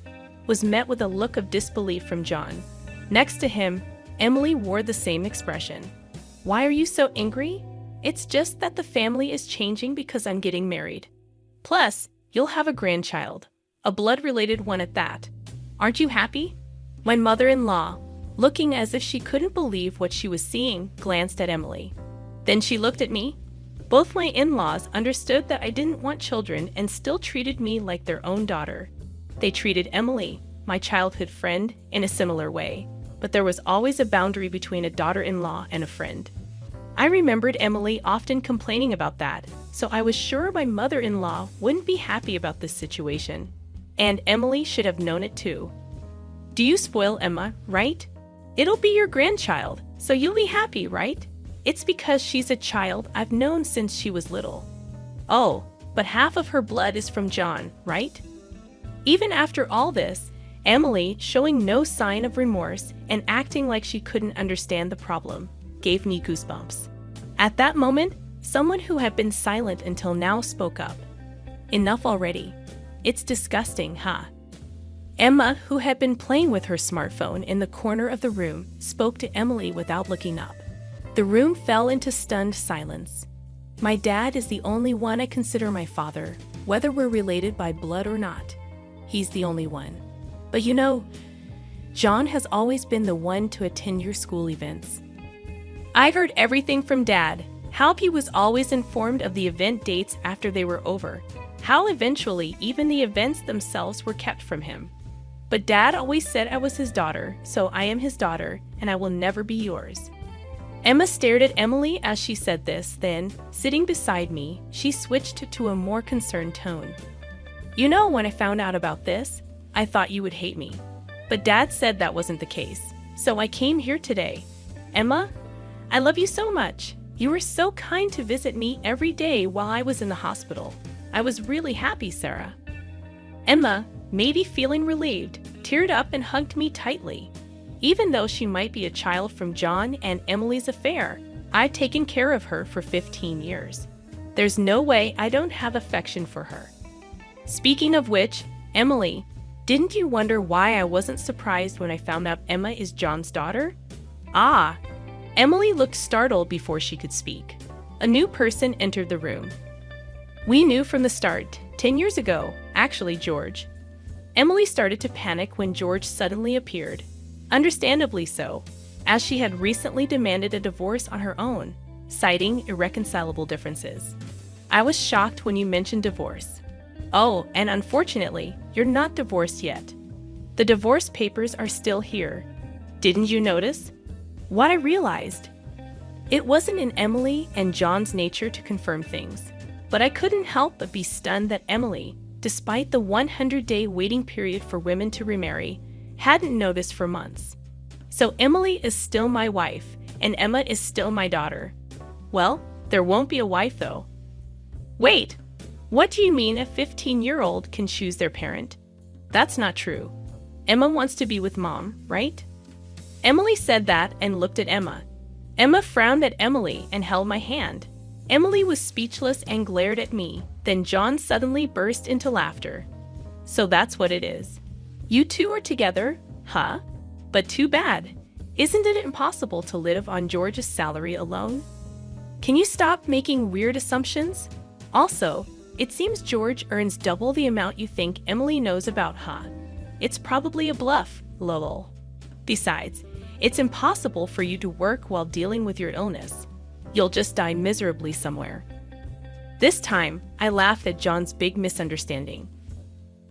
was met with a look of disbelief from John. Next to him, Emily wore the same expression. "Why are you so angry?" "It's just that the family is changing because I'm getting married. Plus, you'll have a grandchild, a blood-related one at that. Aren't you happy?" My mother-in-law, looking as if she couldn't believe what she was seeing, glanced at Emily. Then she looked at me. Both my in-laws understood that I didn't want children and still treated me like their own daughter. They treated Emily, my childhood friend, in a similar way, but there was always a boundary between a daughter-in-law and a friend. I remembered Emily often complaining about that, so I was sure my mother-in-law wouldn't be happy about this situation. And Emily should have known it too. "Do you spoil Emma, right? It'll be your grandchild, so you'll be happy, right? It's because she's a child I've known since she was little." "Oh, but half of her blood is from John, right?" Even after all this, Emily, showing no sign of remorse and acting like she couldn't understand the problem, gave me goosebumps. At that moment, someone who had been silent until now spoke up. "Enough already. It's disgusting, huh?" Emma, who had been playing with her smartphone in the corner of the room, spoke to Emily without looking up. The room fell into stunned silence. My dad is the only one I consider my father, whether we're related by blood or not. He's the only one. But you know, John has always been the one to attend your school events. "I heard everything from Dad. how he was always informed of the event dates after they were over, how eventually even the events themselves were kept from him. But Dad always said I was his daughter, so I am his daughter, and I will never be yours. Emma stared at Emily as she said this, then, sitting beside me, she switched to a more concerned tone. You know, when I found out about this, I thought you would hate me. But Dad said that wasn't the case, so I came here today. Emma, I love you so much. You were so kind to visit me every day while I was in the hospital. I was really happy, Sarah. Emma, maybe feeling relieved, teared up and hugged me tightly. Even though she might be a child from John and Emily's affair, I've taken care of her for 15 years. There's no way I don't have affection for her. Speaking of which, Emily, didn't you wonder why I wasn't surprised when I found out Emma is John's daughter? Ah! Emily looked startled before she could speak. A new person entered the room. We knew from the start, 10 years ago, actually, George. Emily started to panic when George suddenly appeared. Understandably so, as she had recently demanded a divorce on her own, citing irreconcilable differences. I was shocked when you mentioned divorce. Oh, and unfortunately, you're not divorced yet. The divorce papers are still here. Didn't you notice? What I realized. It wasn't in Emily and John's nature to confirm things, but I couldn't help but be stunned that Emily, despite the 100-day waiting period for women to remarry, hadn't noticed for months. So Emily is still my wife, and Emma is still my daughter. Well, there won't be a wife though. Wait, what do you mean a 15-year-old can choose their parent? That's not true. Emma wants to be with Mom, right? Emily said that and looked at Emma. Emma frowned at Emily and held my hand. Emily was speechless and glared at me. Then John suddenly burst into laughter. So that's what it is. You two are together, huh? But too bad. Isn't it impossible to live on George's salary alone? Can you stop making weird assumptions? Also, it seems George earns double the amount you think Emily knows about, huh? It's probably a bluff, lol. Besides, it's impossible for you to work while dealing with your illness. You'll just die miserably somewhere. This time, I laughed at John's big misunderstanding.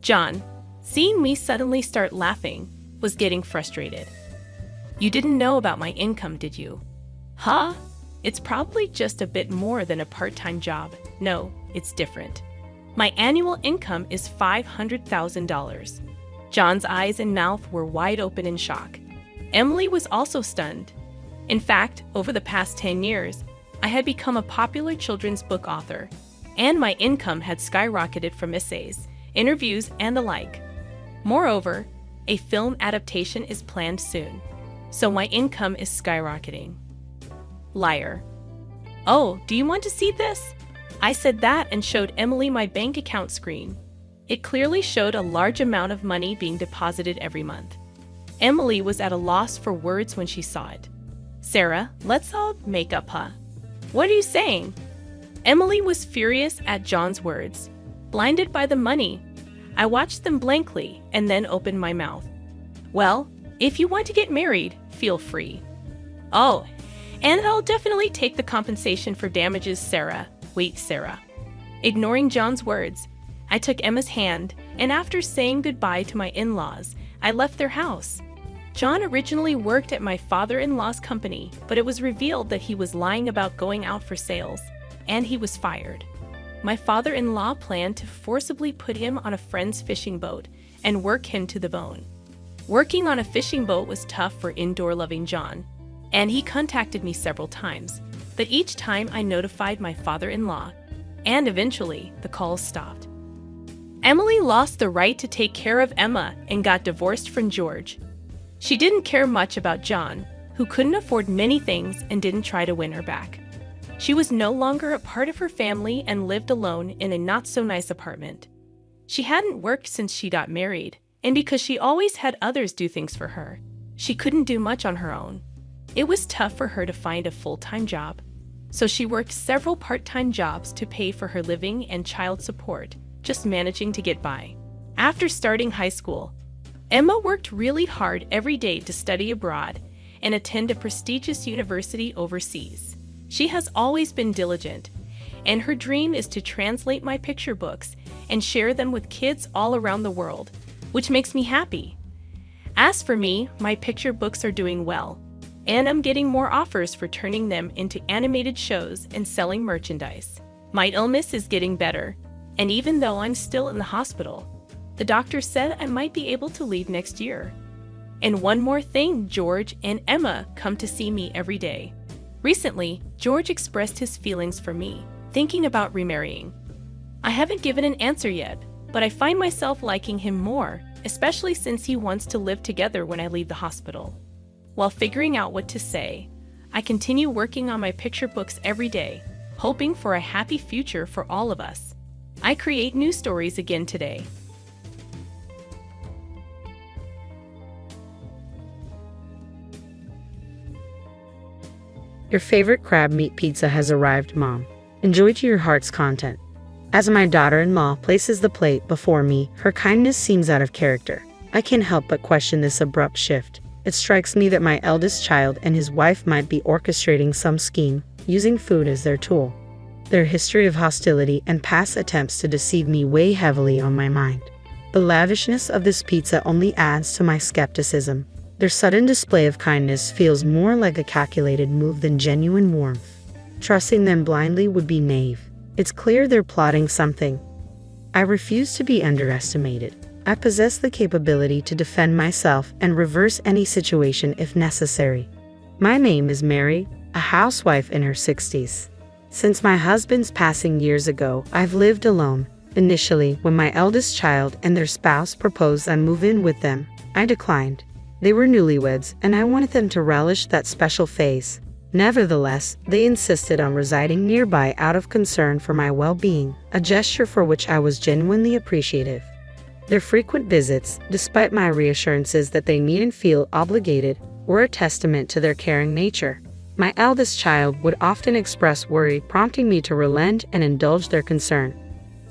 John, seeing me suddenly start laughing, was getting frustrated. You didn't know about my income, did you? Huh? It's probably just a bit more than a part-time job. No, it's different. My annual income is $500,000. John's eyes and mouth were wide open in shock. Emily was also stunned. In fact, over the past 10 years, I had become a popular children's book author, and my income had skyrocketed from essays, interviews, and the like. Moreover, a film adaptation is planned soon, so my income is skyrocketing. Liar. Oh, do you want to see this? I said that and showed Emily my bank account screen. It clearly showed a large amount of money being deposited every month. Emily was at a loss for words when she saw it. Sarah, let's all make up, huh? What are you saying? Emily was furious at John's words. Blinded by the money, I watched them blankly and then opened my mouth. Well, if you want to get married, feel free. Oh, and I'll definitely take the compensation for damages, Sarah. Wait, Sarah. Ignoring John's words, I took Emma's hand, and after saying goodbye to my in-laws, I left their house. John originally worked at my father-in-law's company, but it was revealed that he was lying about going out for sales, and he was fired. My father-in-law planned to forcibly put him on a friend's fishing boat and work him to the bone. Working on a fishing boat was tough for indoor-loving John, and he contacted me several times, but each time I notified my father-in-law, and eventually the calls stopped. Emily lost the right to take care of Emma and got divorced from George. She didn't care much about John, who couldn't afford many things and didn't try to win her back. She was no longer a part of her family and lived alone in a not-so-nice apartment. She hadn't worked since she got married, and because she always had others do things for her, she couldn't do much on her own. It was tough for her to find a full-time job, so she worked several part-time jobs to pay for her living and child support, just managing to get by. After starting high school, Emma worked really hard every day to study abroad and attend a prestigious university overseas. She has always been diligent, and her dream is to translate my picture books and share them with kids all around the world, which makes me happy. As for me, my picture books are doing well, and I'm getting more offers for turning them into animated shows and selling merchandise. My illness is getting better, and even though I'm still in the hospital, the doctor said I might be able to leave next year. And one more thing, George and Emma come to see me every day. Recently, George expressed his feelings for me, thinking about remarrying. I haven't given an answer yet, but I find myself liking him more, especially since he wants to live together when I leave the hospital. While figuring out what to say, I continue working on my picture books every day, hoping for a happy future for all of us. I create new stories again today. Your favorite crab meat pizza has arrived, Mom. Enjoy to your heart's content. As my daughter-in-law places the plate before me, her kindness seems out of character. I can't help but question this abrupt shift. It strikes me that my eldest child and his wife might be orchestrating some scheme, using food as their tool. Their history of hostility and past attempts to deceive me weigh heavily on my mind. The lavishness of this pizza only adds to my skepticism. Their sudden display of kindness feels more like a calculated move than genuine warmth. Trusting them blindly would be naive. It's clear they're plotting something. I refuse to be underestimated. I possess the capability to defend myself and reverse any situation if necessary. My name is Mary, a housewife in her 60s. Since my husband's passing years ago, I've lived alone. Initially, when my eldest child and their spouse proposed I move in with them, I declined. They were newlyweds, and I wanted them to relish that special phase. Nevertheless, they insisted on residing nearby out of concern for my well-being, a gesture for which I was genuinely appreciative. Their frequent visits, despite my reassurances that they needn't feel obligated, were a testament to their caring nature. My eldest child would often express worry, prompting me to relent and indulge their concern.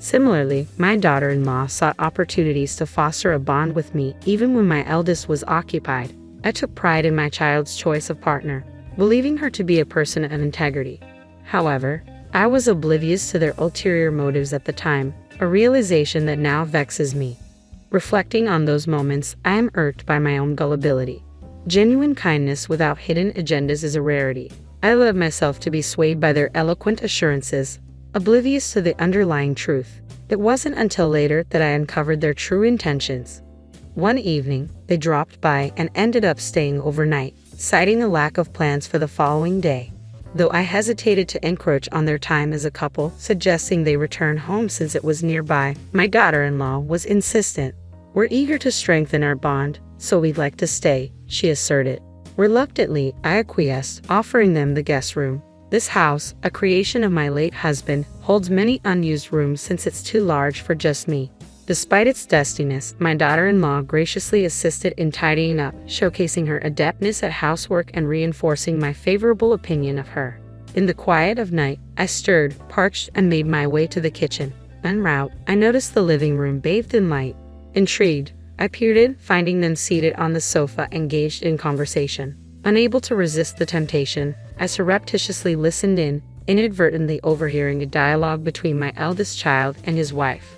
Similarly, my daughter-in-law sought opportunities to foster a bond with me even when my eldest was occupied. I took pride in my child's choice of partner, believing her to be a person of integrity. However, I was oblivious to their ulterior motives at the time, a realization that now vexes me. Reflecting on those moments, I am irked by my own gullibility. Genuine kindness without hidden agendas is a rarity. I allowed myself to be swayed by their eloquent assurances, oblivious to the underlying truth. It wasn't until later that I uncovered their true intentions. One evening, they dropped by and ended up staying overnight, citing a lack of plans for the following day. Though I hesitated to encroach on their time as a couple, suggesting they return home since it was nearby, my daughter-in-law was insistent. "We're eager to strengthen our bond, so we'd like to stay," she asserted. Reluctantly, I acquiesced, offering them the guest room. This house, a creation of my late husband, holds many unused rooms since it's too large for just me. Despite its dustiness, my daughter-in-law graciously assisted in tidying up, showcasing her adeptness at housework and reinforcing my favorable opinion of her. In the quiet of night, I stirred, parched, and made my way to the kitchen. En route, I noticed the living room bathed in light. Intrigued, I peered in, finding them seated on the sofa engaged in conversation. Unable to resist the temptation, I surreptitiously listened in, inadvertently overhearing a dialogue between my eldest child and his wife.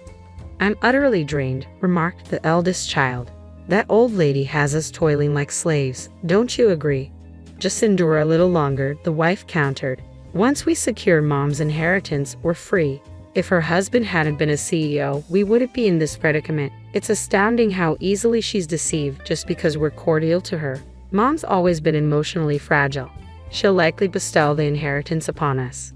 "I'm utterly drained," remarked the eldest child. "That old lady has us toiling like slaves, don't you agree?" "Just endure a little longer," the wife countered. "Once we secure Mom's inheritance, we're free." If her husband hadn't been a CEO, we wouldn't be in this predicament. It's astounding how easily she's deceived just because we're cordial to her. Mom's always been emotionally fragile. She'll likely bestow the inheritance upon us.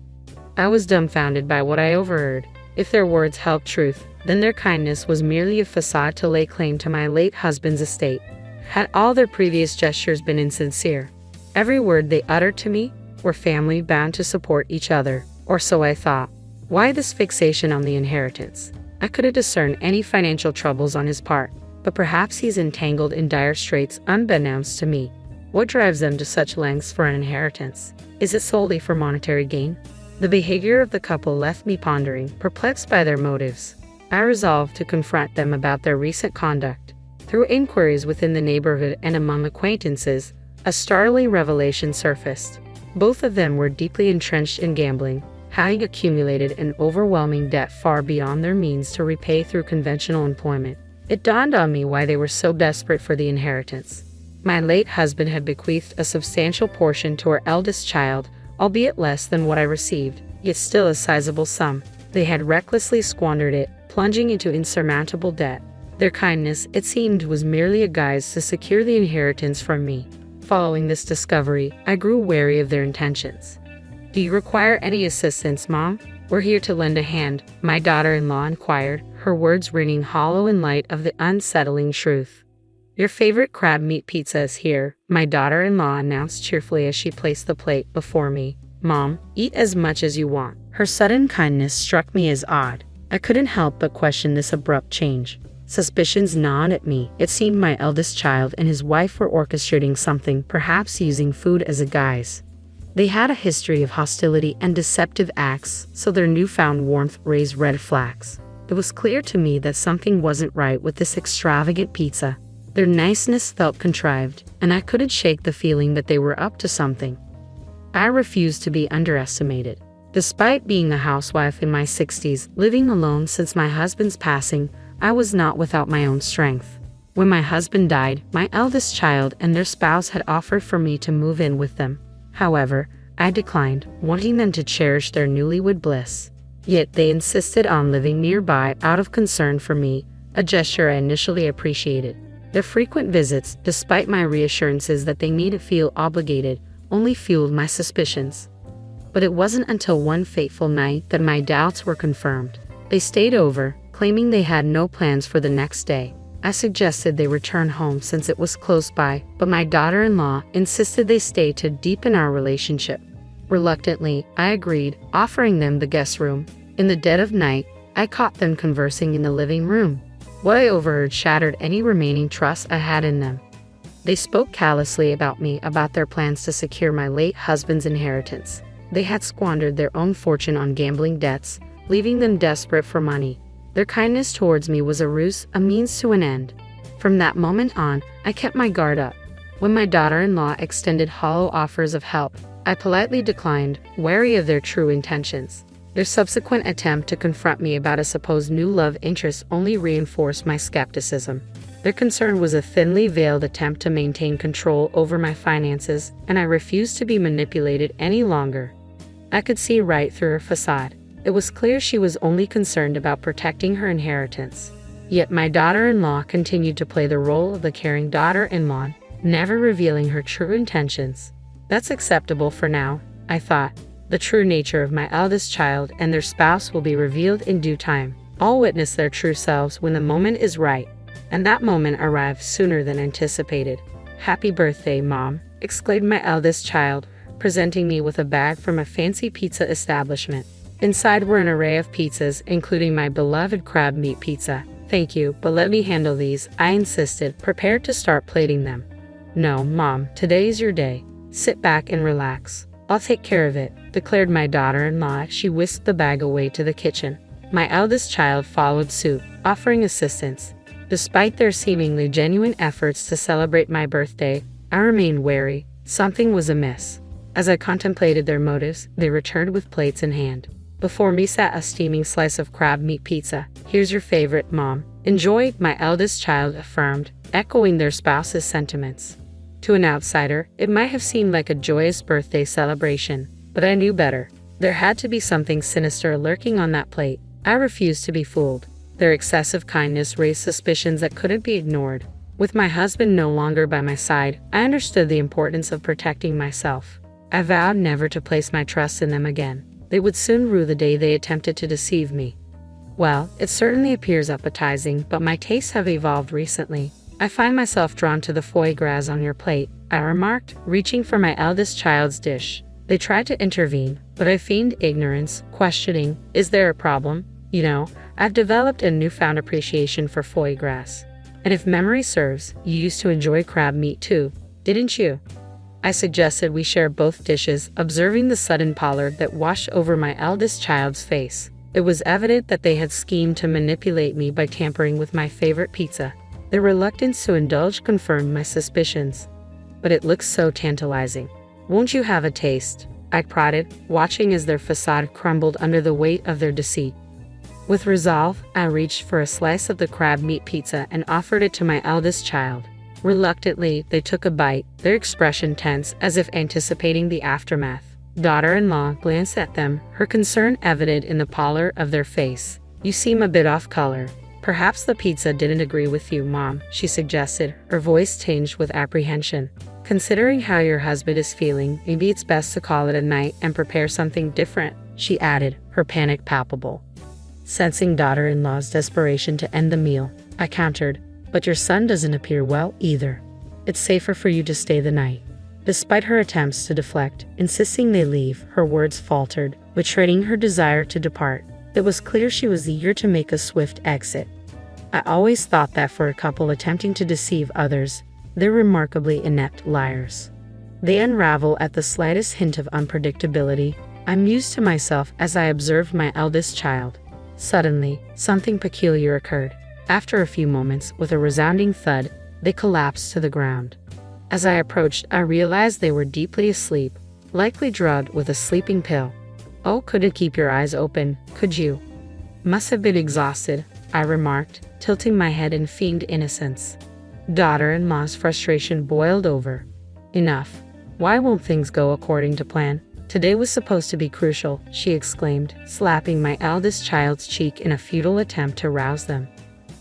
I was dumbfounded by what I overheard. If their words held truth, then their kindness was merely a facade to lay claim to my late husband's estate. Had all their previous gestures been insincere? Every word they uttered to me, "We're family bound to support each other," or so I thought. Why this fixation on the inheritance? I couldn't discern any financial troubles on his part, but perhaps he's entangled in dire straits unbeknownst to me. What drives them to such lengths for an inheritance? Is it solely for monetary gain? The behavior of the couple left me pondering, perplexed by their motives. I resolved to confront them about their recent conduct. Through inquiries within the neighborhood and among acquaintances, a startling revelation surfaced. Both of them were deeply entrenched in gambling, having accumulated an overwhelming debt far beyond their means to repay through conventional employment. It dawned on me why they were so desperate for the inheritance. My late husband had bequeathed a substantial portion to our eldest child, albeit less than what I received, yet still a sizable sum. They had recklessly squandered it, plunging into insurmountable debt. Their kindness, it seemed, was merely a guise to secure the inheritance from me. Following this discovery, I grew wary of their intentions. "Do you require any assistance, Mom? We're here to lend a hand," my daughter-in-law inquired, her words ringing hollow in light of the unsettling truth. "Your favorite crab meat pizza is here," my daughter-in-law announced cheerfully as she placed the plate before me. "Mom, eat as much as you want." Her sudden kindness struck me as odd. I couldn't help but question this abrupt change. Suspicions gnawed at me. It seemed my eldest child and his wife were orchestrating something, perhaps using food as a guise. They had a history of hostility and deceptive acts, so their newfound warmth raised red flags. It was clear to me that something wasn't right with this extravagant pizza. Their niceness felt contrived, and I couldn't shake the feeling that they were up to something. I refused to be underestimated. Despite being a housewife in my 60s, living alone since my husband's passing, I was not without my own strength. When my husband died, my eldest child and their spouse had offered for me to move in with them. However, I declined, wanting them to cherish their newlywed bliss. Yet they insisted on living nearby out of concern for me, a gesture I initially appreciated. Their frequent visits, despite my reassurances that they needn't feel obligated, only fueled my suspicions. But it wasn't until one fateful night that my doubts were confirmed. They stayed over, claiming they had no plans for the next day. I suggested they return home since it was close by, but my daughter-in-law insisted they stay to deepen our relationship. Reluctantly, I agreed, offering them the guest room. In the dead of night, I caught them conversing in the living room. What I overheard shattered any remaining trust I had in them. They spoke callously about me, about their plans to secure my late husband's inheritance. They had squandered their own fortune on gambling debts, leaving them desperate for money. Their kindness towards me was a ruse, a means to an end. From that moment on, I kept my guard up. When my daughter-in-law extended hollow offers of help, I politely declined, wary of their true intentions. Their subsequent attempt to confront me about a supposed new love interest only reinforced my skepticism. Their concern was a thinly veiled attempt to maintain control over my finances, and I refused to be manipulated any longer. I could see right through her facade. It was clear she was only concerned about protecting her inheritance. Yet my daughter-in-law continued to play the role of the caring daughter-in-law, never revealing her true intentions. That's acceptable for now, I thought. The true nature of my eldest child and their spouse will be revealed in due time. All witness their true selves when the moment is right. And that moment arrived sooner than anticipated. "Happy birthday, Mom," exclaimed my eldest child, presenting me with a bag from a fancy pizza establishment. Inside were an array of pizzas, including my beloved crab meat pizza. "Thank you, but let me handle these," I insisted, prepared to start plating them. "No, Mom, today's your day. Sit back and relax. I'll take care of it," declared my daughter-in-law. She whisked the bag away to the kitchen. My eldest child followed suit, offering assistance. Despite their seemingly genuine efforts to celebrate my birthday, I remained wary. Something was amiss. As I contemplated their motives, they returned with plates in hand. Before me sat a steaming slice of crab meat pizza. "Here's your favorite, Mom. Enjoy," my eldest child affirmed, echoing their spouse's sentiments. To an outsider, it might have seemed like a joyous birthday celebration, but I knew better. There had to be something sinister lurking on that plate. I refused to be fooled. Their excessive kindness raised suspicions that couldn't be ignored. With my husband no longer by my side, I understood the importance of protecting myself. I vowed never to place my trust in them again. They would soon rue the day they attempted to deceive me. "Well, it certainly appears appetizing, but my tastes have evolved recently. I find myself drawn to the foie gras on your plate," I remarked, reaching for my eldest child's dish. They tried to intervene, but I feigned ignorance, questioning, "Is there a problem? You know, I've developed a newfound appreciation for foie gras. And if memory serves, you used to enjoy crab meat too, didn't you?" I suggested we share both dishes, observing the sudden pallor that washed over my eldest child's face. It was evident that they had schemed to manipulate me by tampering with my favorite pizza. Their reluctance to indulge confirmed my suspicions. But it looked so tantalizing. Won't you have a taste? I prodded, watching as their facade crumbled under the weight of their deceit. With resolve, I reached for a slice of the crab meat pizza and offered it to my eldest child. Reluctantly, they took a bite, their expression tense as if anticipating the aftermath. Daughter-in-law glanced at them, her concern evident in the pallor of their face. You seem a bit off color. Perhaps the pizza didn't agree with you, Mom, she suggested, her voice tinged with apprehension. Considering how your husband is feeling, maybe it's best to call it a night and prepare something different, she added, her panic palpable. Sensing daughter-in-law's desperation to end the meal, I countered, but your son doesn't appear well either. It's safer for you to stay the night. Despite her attempts to deflect, insisting they leave, her words faltered, betraying her desire to depart. It was clear she was eager to make a swift exit. I always thought that for a couple attempting to deceive others, they're remarkably inept liars. They unravel at the slightest hint of unpredictability, I mused to myself as I observed my eldest child. Suddenly, something peculiar occurred. After a few moments, with a resounding thud, they collapsed to the ground. As I approached, I realized they were deeply asleep, likely drugged with a sleeping pill. Oh, couldn't keep your eyes open, could you? Must have been exhausted, I remarked, tilting my head in feigned innocence. Daughter-in-law's frustration boiled over. Enough. Why won't things go according to plan? Today was supposed to be crucial, she exclaimed, slapping my eldest child's cheek in a futile attempt to rouse them.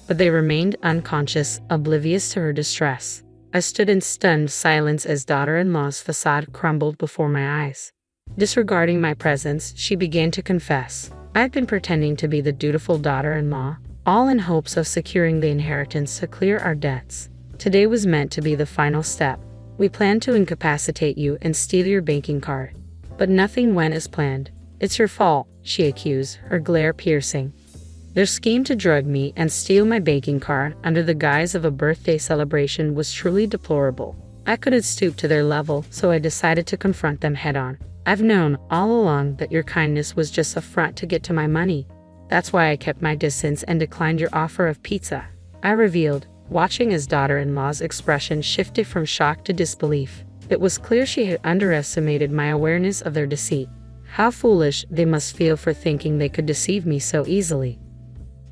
But they remained unconscious, oblivious to her distress. I stood in stunned silence as daughter-in-law's facade crumbled before my eyes. Disregarding my presence, she began to confess. I had been pretending to be the dutiful daughter-in-law, all in hopes of securing the inheritance to clear our debts. Today was meant to be the final step. We planned to incapacitate you and steal your banking card. But nothing went as planned. It's your fault, she accused, her glare piercing. Their scheme to drug me and steal my banking card under the guise of a birthday celebration was truly deplorable. I couldn't stoop to their level, so I decided to confront them head-on. I've known all along that your kindness was just a front to get to my money. That's why I kept my distance and declined your offer of pizza, I revealed, watching as daughter-in-law's expression shifted from shock to disbelief. It was clear she had underestimated my awareness of their deceit. How foolish they must feel for thinking they could deceive me so easily.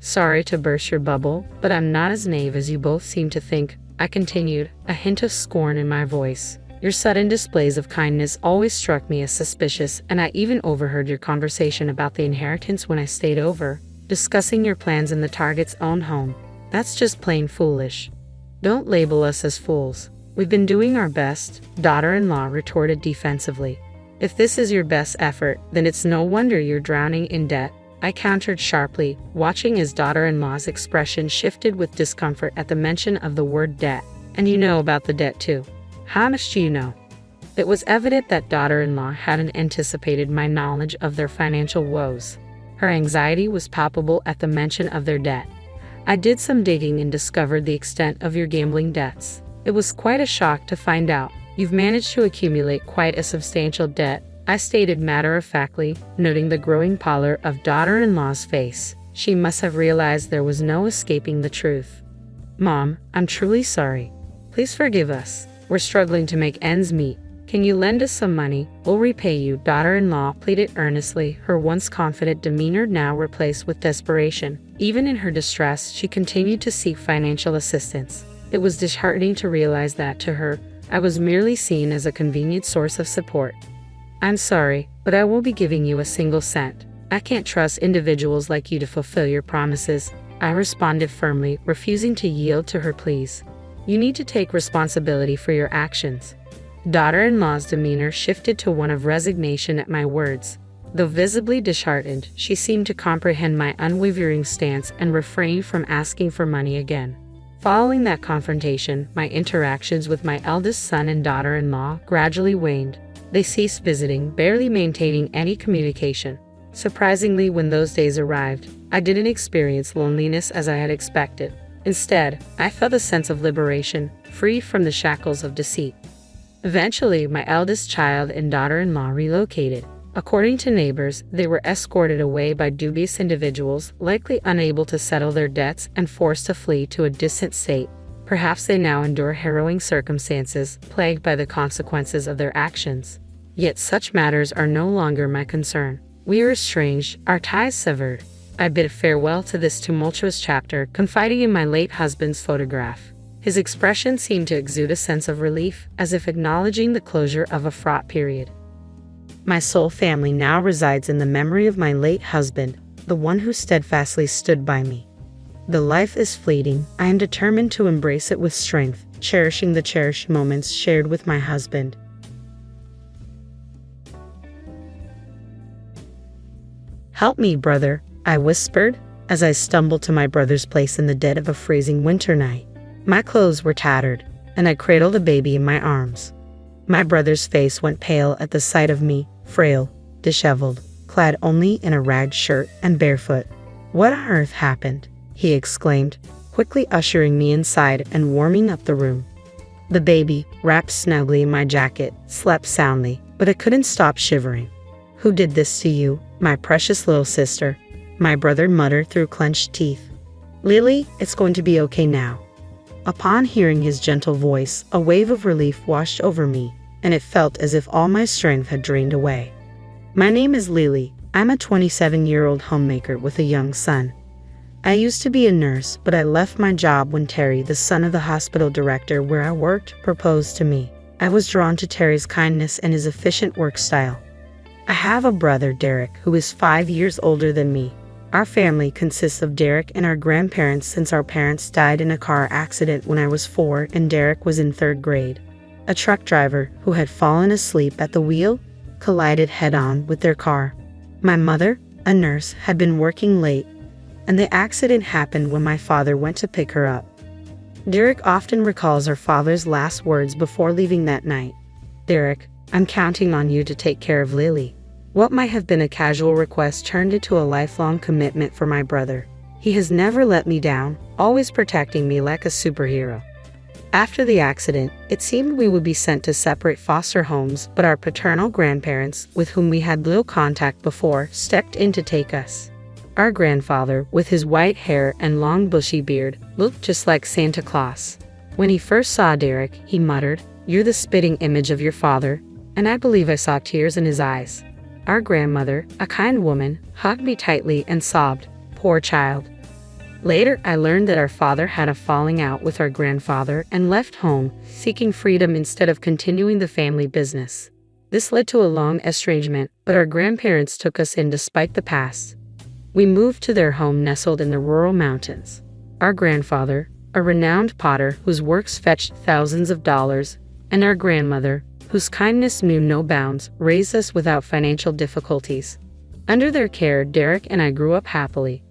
Sorry to burst your bubble, but I'm not as naive as you both seem to think, I continued, a hint of scorn in my voice. Your sudden displays of kindness always struck me as suspicious, and I even overheard your conversation about the inheritance when I stayed over, discussing your plans in the target's own home. That's just plain foolish. Don't label us as fools. We've been doing our best, daughter-in-law retorted defensively. If this is your best effort, then it's no wonder you're drowning in debt, I countered sharply, watching as daughter-in-law's expression shifted with discomfort at the mention of the word debt. And you know about the debt too. How much do you know? It was evident that daughter-in-law hadn't anticipated my knowledge of their financial woes. Her anxiety was palpable at the mention of their debt. I did some digging and discovered the extent of your gambling debts. It was quite a shock to find out. You've managed to accumulate quite a substantial debt, I stated matter-of-factly, noting the growing pallor of daughter-in-law's face. She must have realized there was no escaping the truth. Mom, I'm truly sorry. Please forgive us. We're struggling to make ends meet. Can you lend us some money? We'll repay you, daughter-in-law pleaded earnestly, her once confident demeanor now replaced with desperation. Even in her distress, she continued to seek financial assistance. It was disheartening to realize that, to her, I was merely seen as a convenient source of support. I'm sorry, but I won't be giving you a single cent. I can't trust individuals like you to fulfill your promises, I responded firmly, refusing to yield to her pleas. You need to take responsibility for your actions. Daughter-in-law's demeanor shifted to one of resignation at my words. Though visibly disheartened, she seemed to comprehend my unwavering stance and refrained from asking for money again. Following that confrontation, my interactions with my eldest son and daughter-in-law gradually waned. They ceased visiting, barely maintaining any communication. Surprisingly, when those days arrived, I didn't experience loneliness as I had expected. Instead, I felt a sense of liberation, free from the shackles of deceit. Eventually, my eldest child and daughter-in-law relocated. According to neighbors, they were escorted away by dubious individuals, likely unable to settle their debts and forced to flee to a distant state. Perhaps they now endure harrowing circumstances, plagued by the consequences of their actions. Yet such matters are no longer my concern. We are estranged, our ties severed. I bid farewell to this tumultuous chapter, confiding in my late husband's photograph. His expression seemed to exude a sense of relief, as if acknowledging the closure of a fraught period. My sole family now resides in the memory of my late husband, the one who steadfastly stood by me. The life is fleeting. I am determined to embrace it with strength, cherishing the cherished moments shared with my husband. "Help me, brother," I whispered, as I stumbled to my brother's place in the dead of a freezing winter night. My clothes were tattered, and I cradled a baby in my arms. My brother's face went pale at the sight of me, frail, disheveled, clad only in a ragged shirt and barefoot. "What on earth happened?" he exclaimed, quickly ushering me inside and warming up the room. The baby, wrapped snugly in my jacket, slept soundly, but I couldn't stop shivering. "Who did this to you, my precious little sister?" my brother muttered through clenched teeth. "Lily, it's going to be okay now." Upon hearing his gentle voice, a wave of relief washed over me, and it felt as if all my strength had drained away. "My name is Lily. I'm a 27-year-old homemaker with a young son. I used to be a nurse, but I left my job when Terry, the son of the hospital director where I worked, proposed to me. I was drawn to Terry's kindness and his efficient work style. I have a brother, Derek, who is 5 years older than me. Our family consists of Derek and our grandparents since our parents died in a car accident when I was 4 and Derek was in 3rd grade. A truck driver, who had fallen asleep at the wheel, collided head-on with their car. My mother, a nurse, had been working late, and the accident happened when my father went to pick her up. Derek often recalls our father's last words before leaving that night. "Derek, I'm counting on you to take care of Lily." What might have been a casual request turned into a lifelong commitment for my brother. He has never let me down, always protecting me like a superhero. After the accident, it seemed we would be sent to separate foster homes, but our paternal grandparents, with whom we had little contact before, stepped in to take us. Our grandfather, with his white hair and long bushy beard, looked just like Santa Claus. When he first saw Derek, he muttered, "You're the spitting image of your father," and I believe I saw tears in his eyes. Our grandmother, a kind woman, hugged me tightly and sobbed, "Poor child." Later, I learned that our father had a falling out with our grandfather and left home, seeking freedom instead of continuing the family business. This led to a long estrangement, but our grandparents took us in despite the past. We moved to their home nestled in the rural mountains. Our grandfather, a renowned potter whose works fetched thousands of dollars, and our grandmother, whose kindness knew no bounds, raised us without financial difficulties. Under their care, Derek and I grew up happily.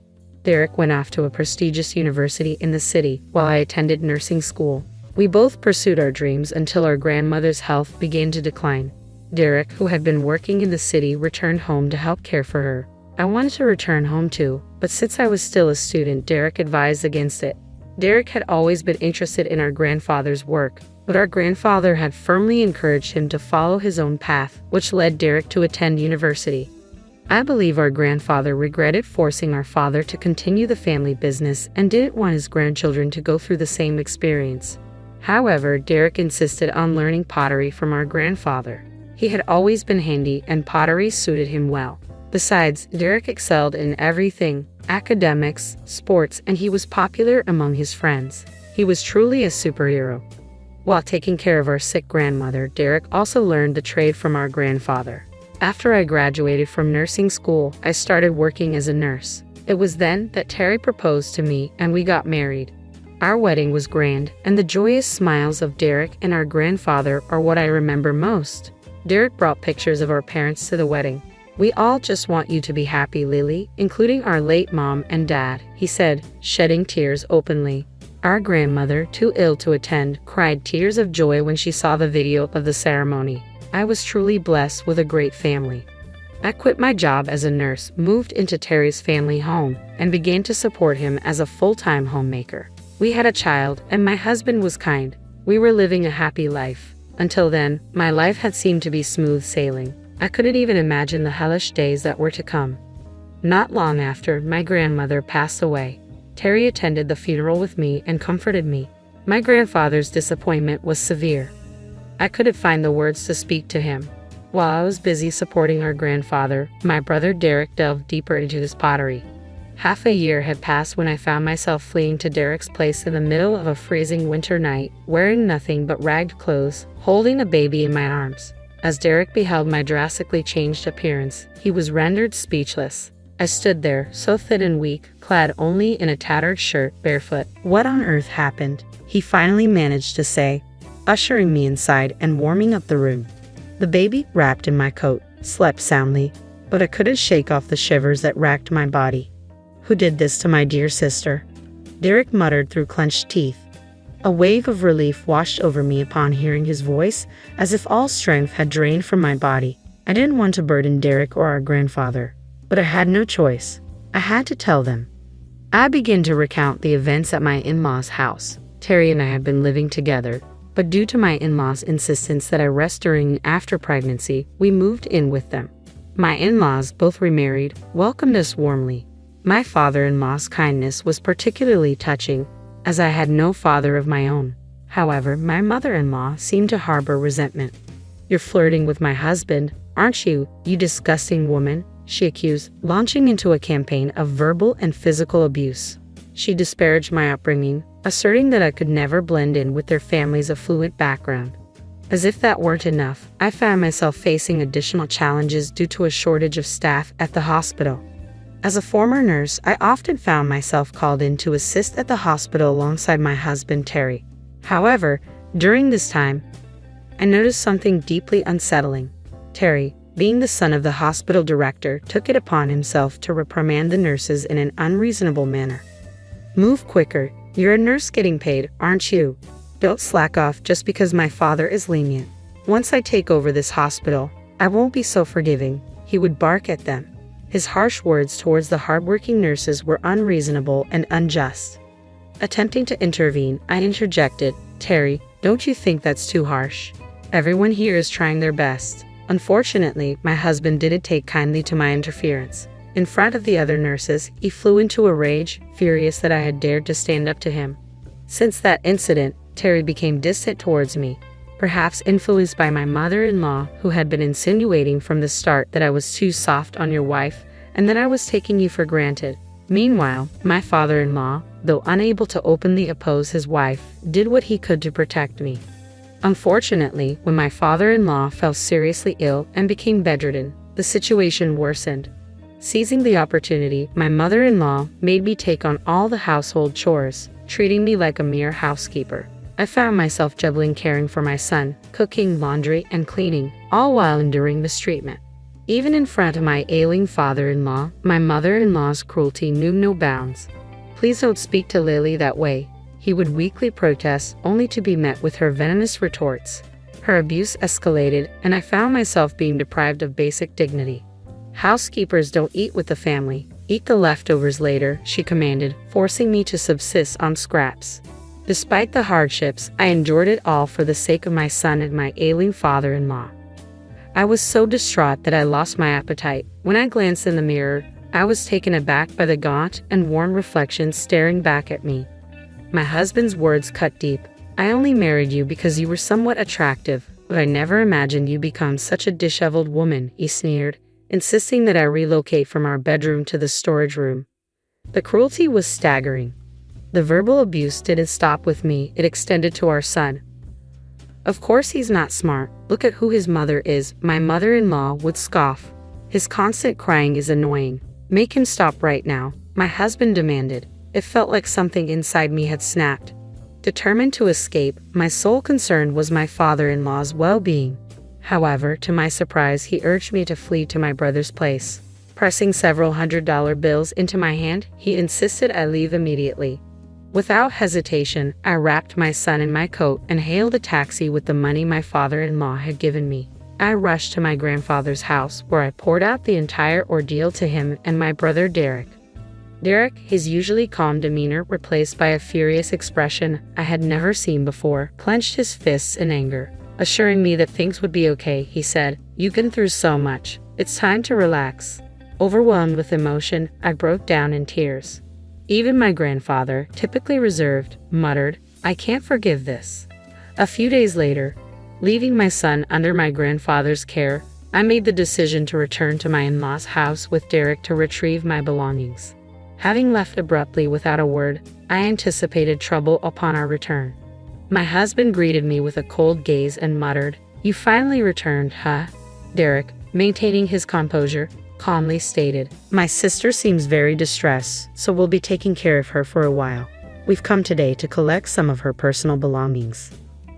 Derek went off to a prestigious university in the city, while I attended nursing school. We both pursued our dreams until our grandmother's health began to decline. Derek, who had been working in the city, returned home to help care for her. I wanted to return home too, but since I was still a student, Derek advised against it. Derek had always been interested in our grandfather's work, but our grandfather had firmly encouraged him to follow his own path, which led Derek to attend university. I believe our grandfather regretted forcing our father to continue the family business and didn't want his grandchildren to go through the same experience. However, Derek insisted on learning pottery from our grandfather. He had always been handy and pottery suited him well. Besides, Derek excelled in everything, academics, sports, and he was popular among his friends. He was truly a superhero. While taking care of our sick grandmother, Derek also learned the trade from our grandfather. After I graduated from nursing school, I started working as a nurse. It was then that Terry proposed to me and we got married. Our wedding was grand, and the joyous smiles of Derek and our grandfather are what I remember most. Derek brought pictures of our parents to the wedding. "We all just want you to be happy, Lily, including our late mom and dad," he said, shedding tears openly. Our grandmother, too ill to attend, cried tears of joy when she saw the video of the ceremony. I was truly blessed with a great family. I quit my job as a nurse, moved into Terry's family home, and began to support him as a full-time homemaker. We had a child, and my husband was kind. We were living a happy life. Until then, my life had seemed to be smooth sailing. I couldn't even imagine the hellish days that were to come. Not long after, my grandmother passed away. Terry attended the funeral with me and comforted me. My grandfather's disappointment was severe. I couldn't find the words to speak to him. While I was busy supporting our grandfather, my brother Derek delved deeper into his pottery. Half a year had passed when I found myself fleeing to Derek's place in the middle of a freezing winter night, wearing nothing but ragged clothes, holding a baby in my arms. As Derek beheld my drastically changed appearance, he was rendered speechless. I stood there, so thin and weak, clad only in a tattered shirt, barefoot. "What on earth happened?" he finally managed to say, ushering me inside and warming up the room. The baby, wrapped in my coat, slept soundly, but I couldn't shake off the shivers that racked my body. "Who did this to my dear sister?" Derek muttered through clenched teeth. A wave of relief washed over me upon hearing his voice, as if all strength had drained from my body. I didn't want to burden Derek or our grandfather, but I had no choice. I had to tell them. I began to recount the events at my in-laws' house. Terry and I had been living together, but due to my in-laws' insistence that I rest during and after pregnancy, we moved in with them. My in-laws, both remarried, welcomed us warmly. My father-in-law's kindness was particularly touching, as I had no father of my own. However, my mother-in-law seemed to harbor resentment. "You're flirting with my husband, aren't you, you disgusting woman?" she accused, launching into a campaign of verbal and physical abuse. She disparaged my upbringing, asserting that I could never blend in with their family's affluent background. As if that weren't enough, I found myself facing additional challenges due to a shortage of staff at the hospital. As a former nurse, I often found myself called in to assist at the hospital alongside my husband, Terry. However, during this time, I noticed something deeply unsettling. Terry, being the son of the hospital director, took it upon himself to reprimand the nurses in an unreasonable manner. "Move quicker. You're a nurse getting paid, aren't you? Don't slack off just because my father is lenient. Once I take over this hospital, I won't be so forgiving," he would bark at them. His harsh words towards the hardworking nurses were unreasonable and unjust. Attempting to intervene, I interjected, "Terry, don't you think that's too harsh? Everyone here is trying their best." Unfortunately, my husband didn't take kindly to my interference. In front of the other nurses, he flew into a rage, furious that I had dared to stand up to him. Since that incident, Terry became distant towards me, perhaps influenced by my mother-in-law, who had been insinuating from the start that I was too soft on your wife and that I was taking you for granted. Meanwhile, my father-in-law, though unable to openly oppose his wife, did what he could to protect me. Unfortunately, when my father-in-law fell seriously ill and became bedridden, the situation worsened. Seizing the opportunity, my mother-in-law made me take on all the household chores, treating me like a mere housekeeper. I found myself juggling caring for my son, cooking, laundry, and cleaning, all while enduring mistreatment. Even in front of my ailing father-in-law, my mother-in-law's cruelty knew no bounds. "Please don't speak to Lily that way," he would weakly protest, only to be met with her venomous retorts. Her abuse escalated, and I found myself being deprived of basic dignity. "Housekeepers don't eat with the family. Eat the leftovers later," she commanded, forcing me to subsist on scraps. Despite the hardships, I endured it all for the sake of my son and my ailing father-in-law. I was so distraught that I lost my appetite. When I glanced in the mirror, I was taken aback by the gaunt and worn reflection staring back at me. My husband's words cut deep. "I only married you because you were somewhat attractive, but I never imagined you become such a disheveled woman," he sneered, insisting that I relocate from our bedroom to the storage room. The cruelty was staggering. The verbal abuse didn't stop with me, it extended to our son. "Of course he's not smart. Look at who his mother is," my mother-in-law would scoff. "His constant crying is annoying. Make him stop right now," my husband demanded. It felt like something inside me had snapped. Determined to escape, my sole concern was my father-in-law's well-being. However, to my surprise, he urged me to flee to my brother's place. Pressing several $100 bills into my hand, he insisted I leave immediately. Without hesitation, I wrapped my son in my coat and hailed a taxi with the money my father-in-law had given me. I rushed to my grandfather's house, where I poured out the entire ordeal to him and my brother Derek. Derek, his usually calm demeanor replaced by a furious expression I had never seen before, clenched his fists in anger. Assuring me that things would be okay, he said, "You've been through so much. It's time to relax." Overwhelmed with emotion, I broke down in tears. Even my grandfather, typically reserved, muttered, "I can't forgive this." A few days later, leaving my son under my grandfather's care, I made the decision to return to my in-laws' house with Derek to retrieve my belongings. Having left abruptly without a word, I anticipated trouble upon our return. My husband greeted me with a cold gaze and muttered, "You finally returned, huh?" Derek, maintaining his composure, calmly stated, "My sister seems very distressed, so we'll be taking care of her for a while. We've come today to collect some of her personal belongings."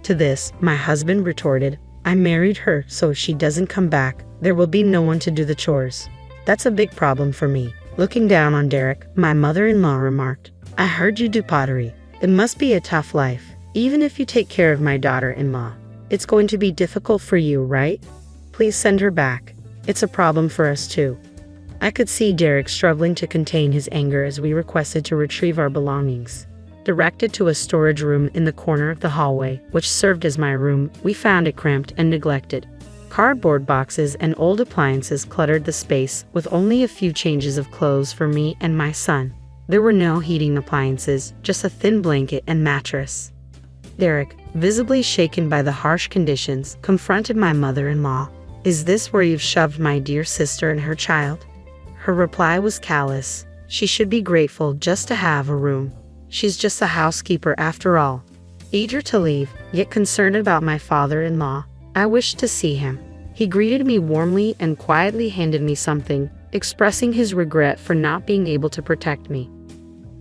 To this, my husband retorted, "I married her, so if she doesn't come back, there will be no one to do the chores. That's a big problem for me." Looking down on Derek, my mother-in-law remarked, "I heard you do pottery. It must be a tough life. Even if you take care of my daughter-in-law, it's going to be difficult for you, right? Please send her back. It's a problem for us too." I could see Derek struggling to contain his anger as we requested to retrieve our belongings. Directed to a storage room in the corner of the hallway, which served as my room, we found it cramped and neglected. Cardboard boxes and old appliances cluttered the space, with only a few changes of clothes for me and my son. There were no heating appliances, just a thin blanket and mattress. Derek, visibly shaken by the harsh conditions, confronted my mother-in-law. "Is this where you've shoved my dear sister and her child?" Her reply was callous. She should be grateful just to have a room. She's just a housekeeper after all. Eager to leave, yet concerned about my father-in-law, I wished to see him. He greeted me warmly and quietly handed me something, expressing his regret for not being able to protect me.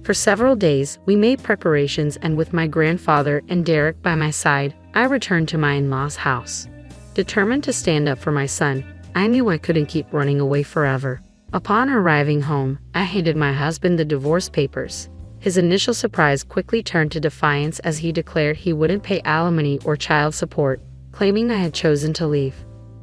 For several days, we made preparations, and with my grandfather and Derek by my side, I returned to my in-laws' house. Determined to stand up for my son, I knew I couldn't keep running away forever. Upon arriving home, I handed my husband the divorce papers. His initial surprise quickly turned to defiance as he declared he wouldn't pay alimony or child support, claiming I had chosen to leave.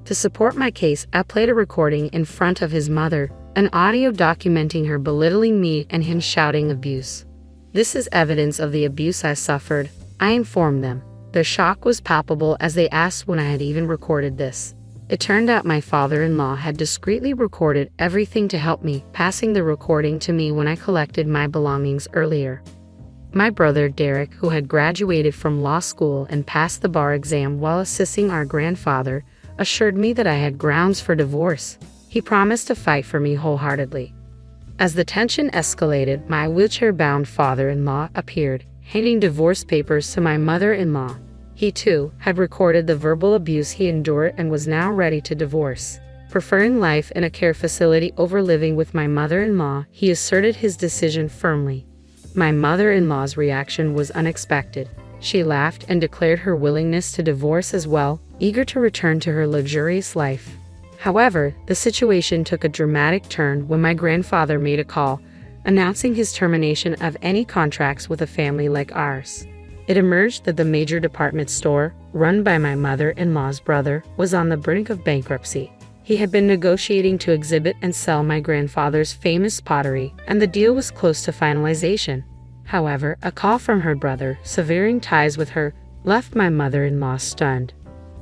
To support my case, I played a recording in front of his mother, an audio documenting her belittling me and him shouting abuse. "This is evidence of the abuse I suffered," I informed them. Their shock was palpable as they asked when I had even recorded this. It turned out my father-in-law had discreetly recorded everything to help me, passing the recording to me when I collected my belongings earlier. My brother Derek, who had graduated from law school and passed the bar exam while assisting our grandfather, assured me that I had grounds for divorce. He promised to fight for me wholeheartedly. As the tension escalated, my wheelchair-bound father-in-law appeared, handing divorce papers to my mother-in-law. He, too, had recorded the verbal abuse he endured and was now ready to divorce. Preferring life in a care facility over living with my mother-in-law, he asserted his decision firmly. My mother-in-law's reaction was unexpected. She laughed and declared her willingness to divorce as well, eager to return to her luxurious life. However, the situation took a dramatic turn when my grandfather made a call, announcing his termination of any contracts with a family like ours. It emerged that the major department store, run by my mother-in-law's brother, was on the brink of bankruptcy. He had been negotiating to exhibit and sell my grandfather's famous pottery, and the deal was close to finalization. However, a call from her brother, severing ties with her, left my mother-in-law stunned.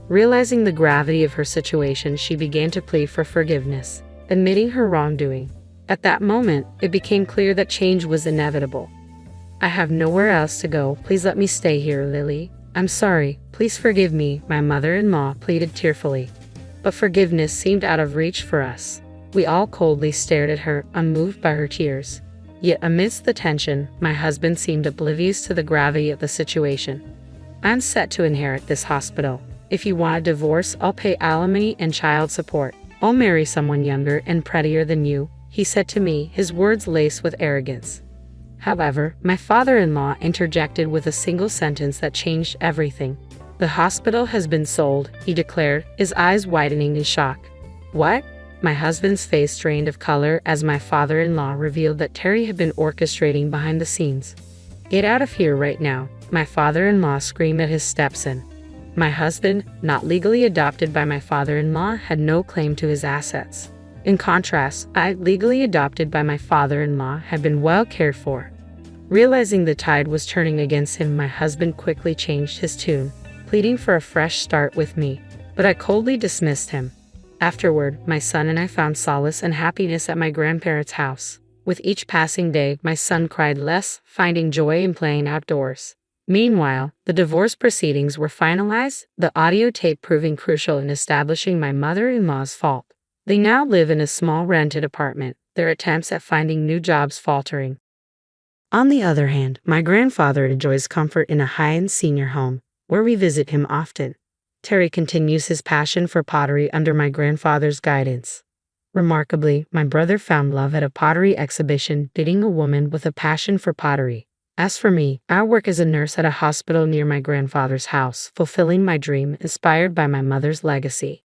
Realizing the gravity of her situation, she began to plead for forgiveness, admitting her wrongdoing. At that moment, it became clear that change was inevitable. "I have nowhere else to go. Please let me stay here, Lily. I'm sorry. Please forgive me," my mother-in-law pleaded tearfully. But forgiveness seemed out of reach for us. We all coldly stared at her, unmoved by her tears. Yet amidst the tension, my husband seemed oblivious to the gravity of the situation. "I'm set to inherit this hospital. If you want a divorce, I'll pay alimony and child support. I'll marry someone younger and prettier than you," he said to me, his words laced with arrogance. However, my father-in-law interjected with a single sentence that changed everything. "The hospital has been sold," he declared, his eyes widening in shock. "What?" My husband's face drained of color as my father-in-law revealed that Terry had been orchestrating behind the scenes. "Get out of here right now," my father-in-law screamed at his stepson. My husband, not legally adopted by my father-in-law, had no claim to his assets. In contrast, I, legally adopted by my father-in-law, had been well cared for. Realizing the tide was turning against him, my husband quickly changed his tune, pleading for a fresh start with me, but I coldly dismissed him. Afterward, my son and I found solace and happiness at my grandparents' house. With each passing day, my son cried less, finding joy in playing outdoors. Meanwhile, the divorce proceedings were finalized, the audio tape proving crucial in establishing my mother-in-law's fault. They now live in a small rented apartment, their attempts at finding new jobs faltering. On the other hand, my grandfather enjoys comfort in a high-end senior home, where we visit him often. Terry continues his passion for pottery under my grandfather's guidance. Remarkably, my brother found love at a pottery exhibition, dating a woman with a passion for pottery. As for me, I work as a nurse at a hospital near my grandfather's house, fulfilling my dream inspired by my mother's legacy.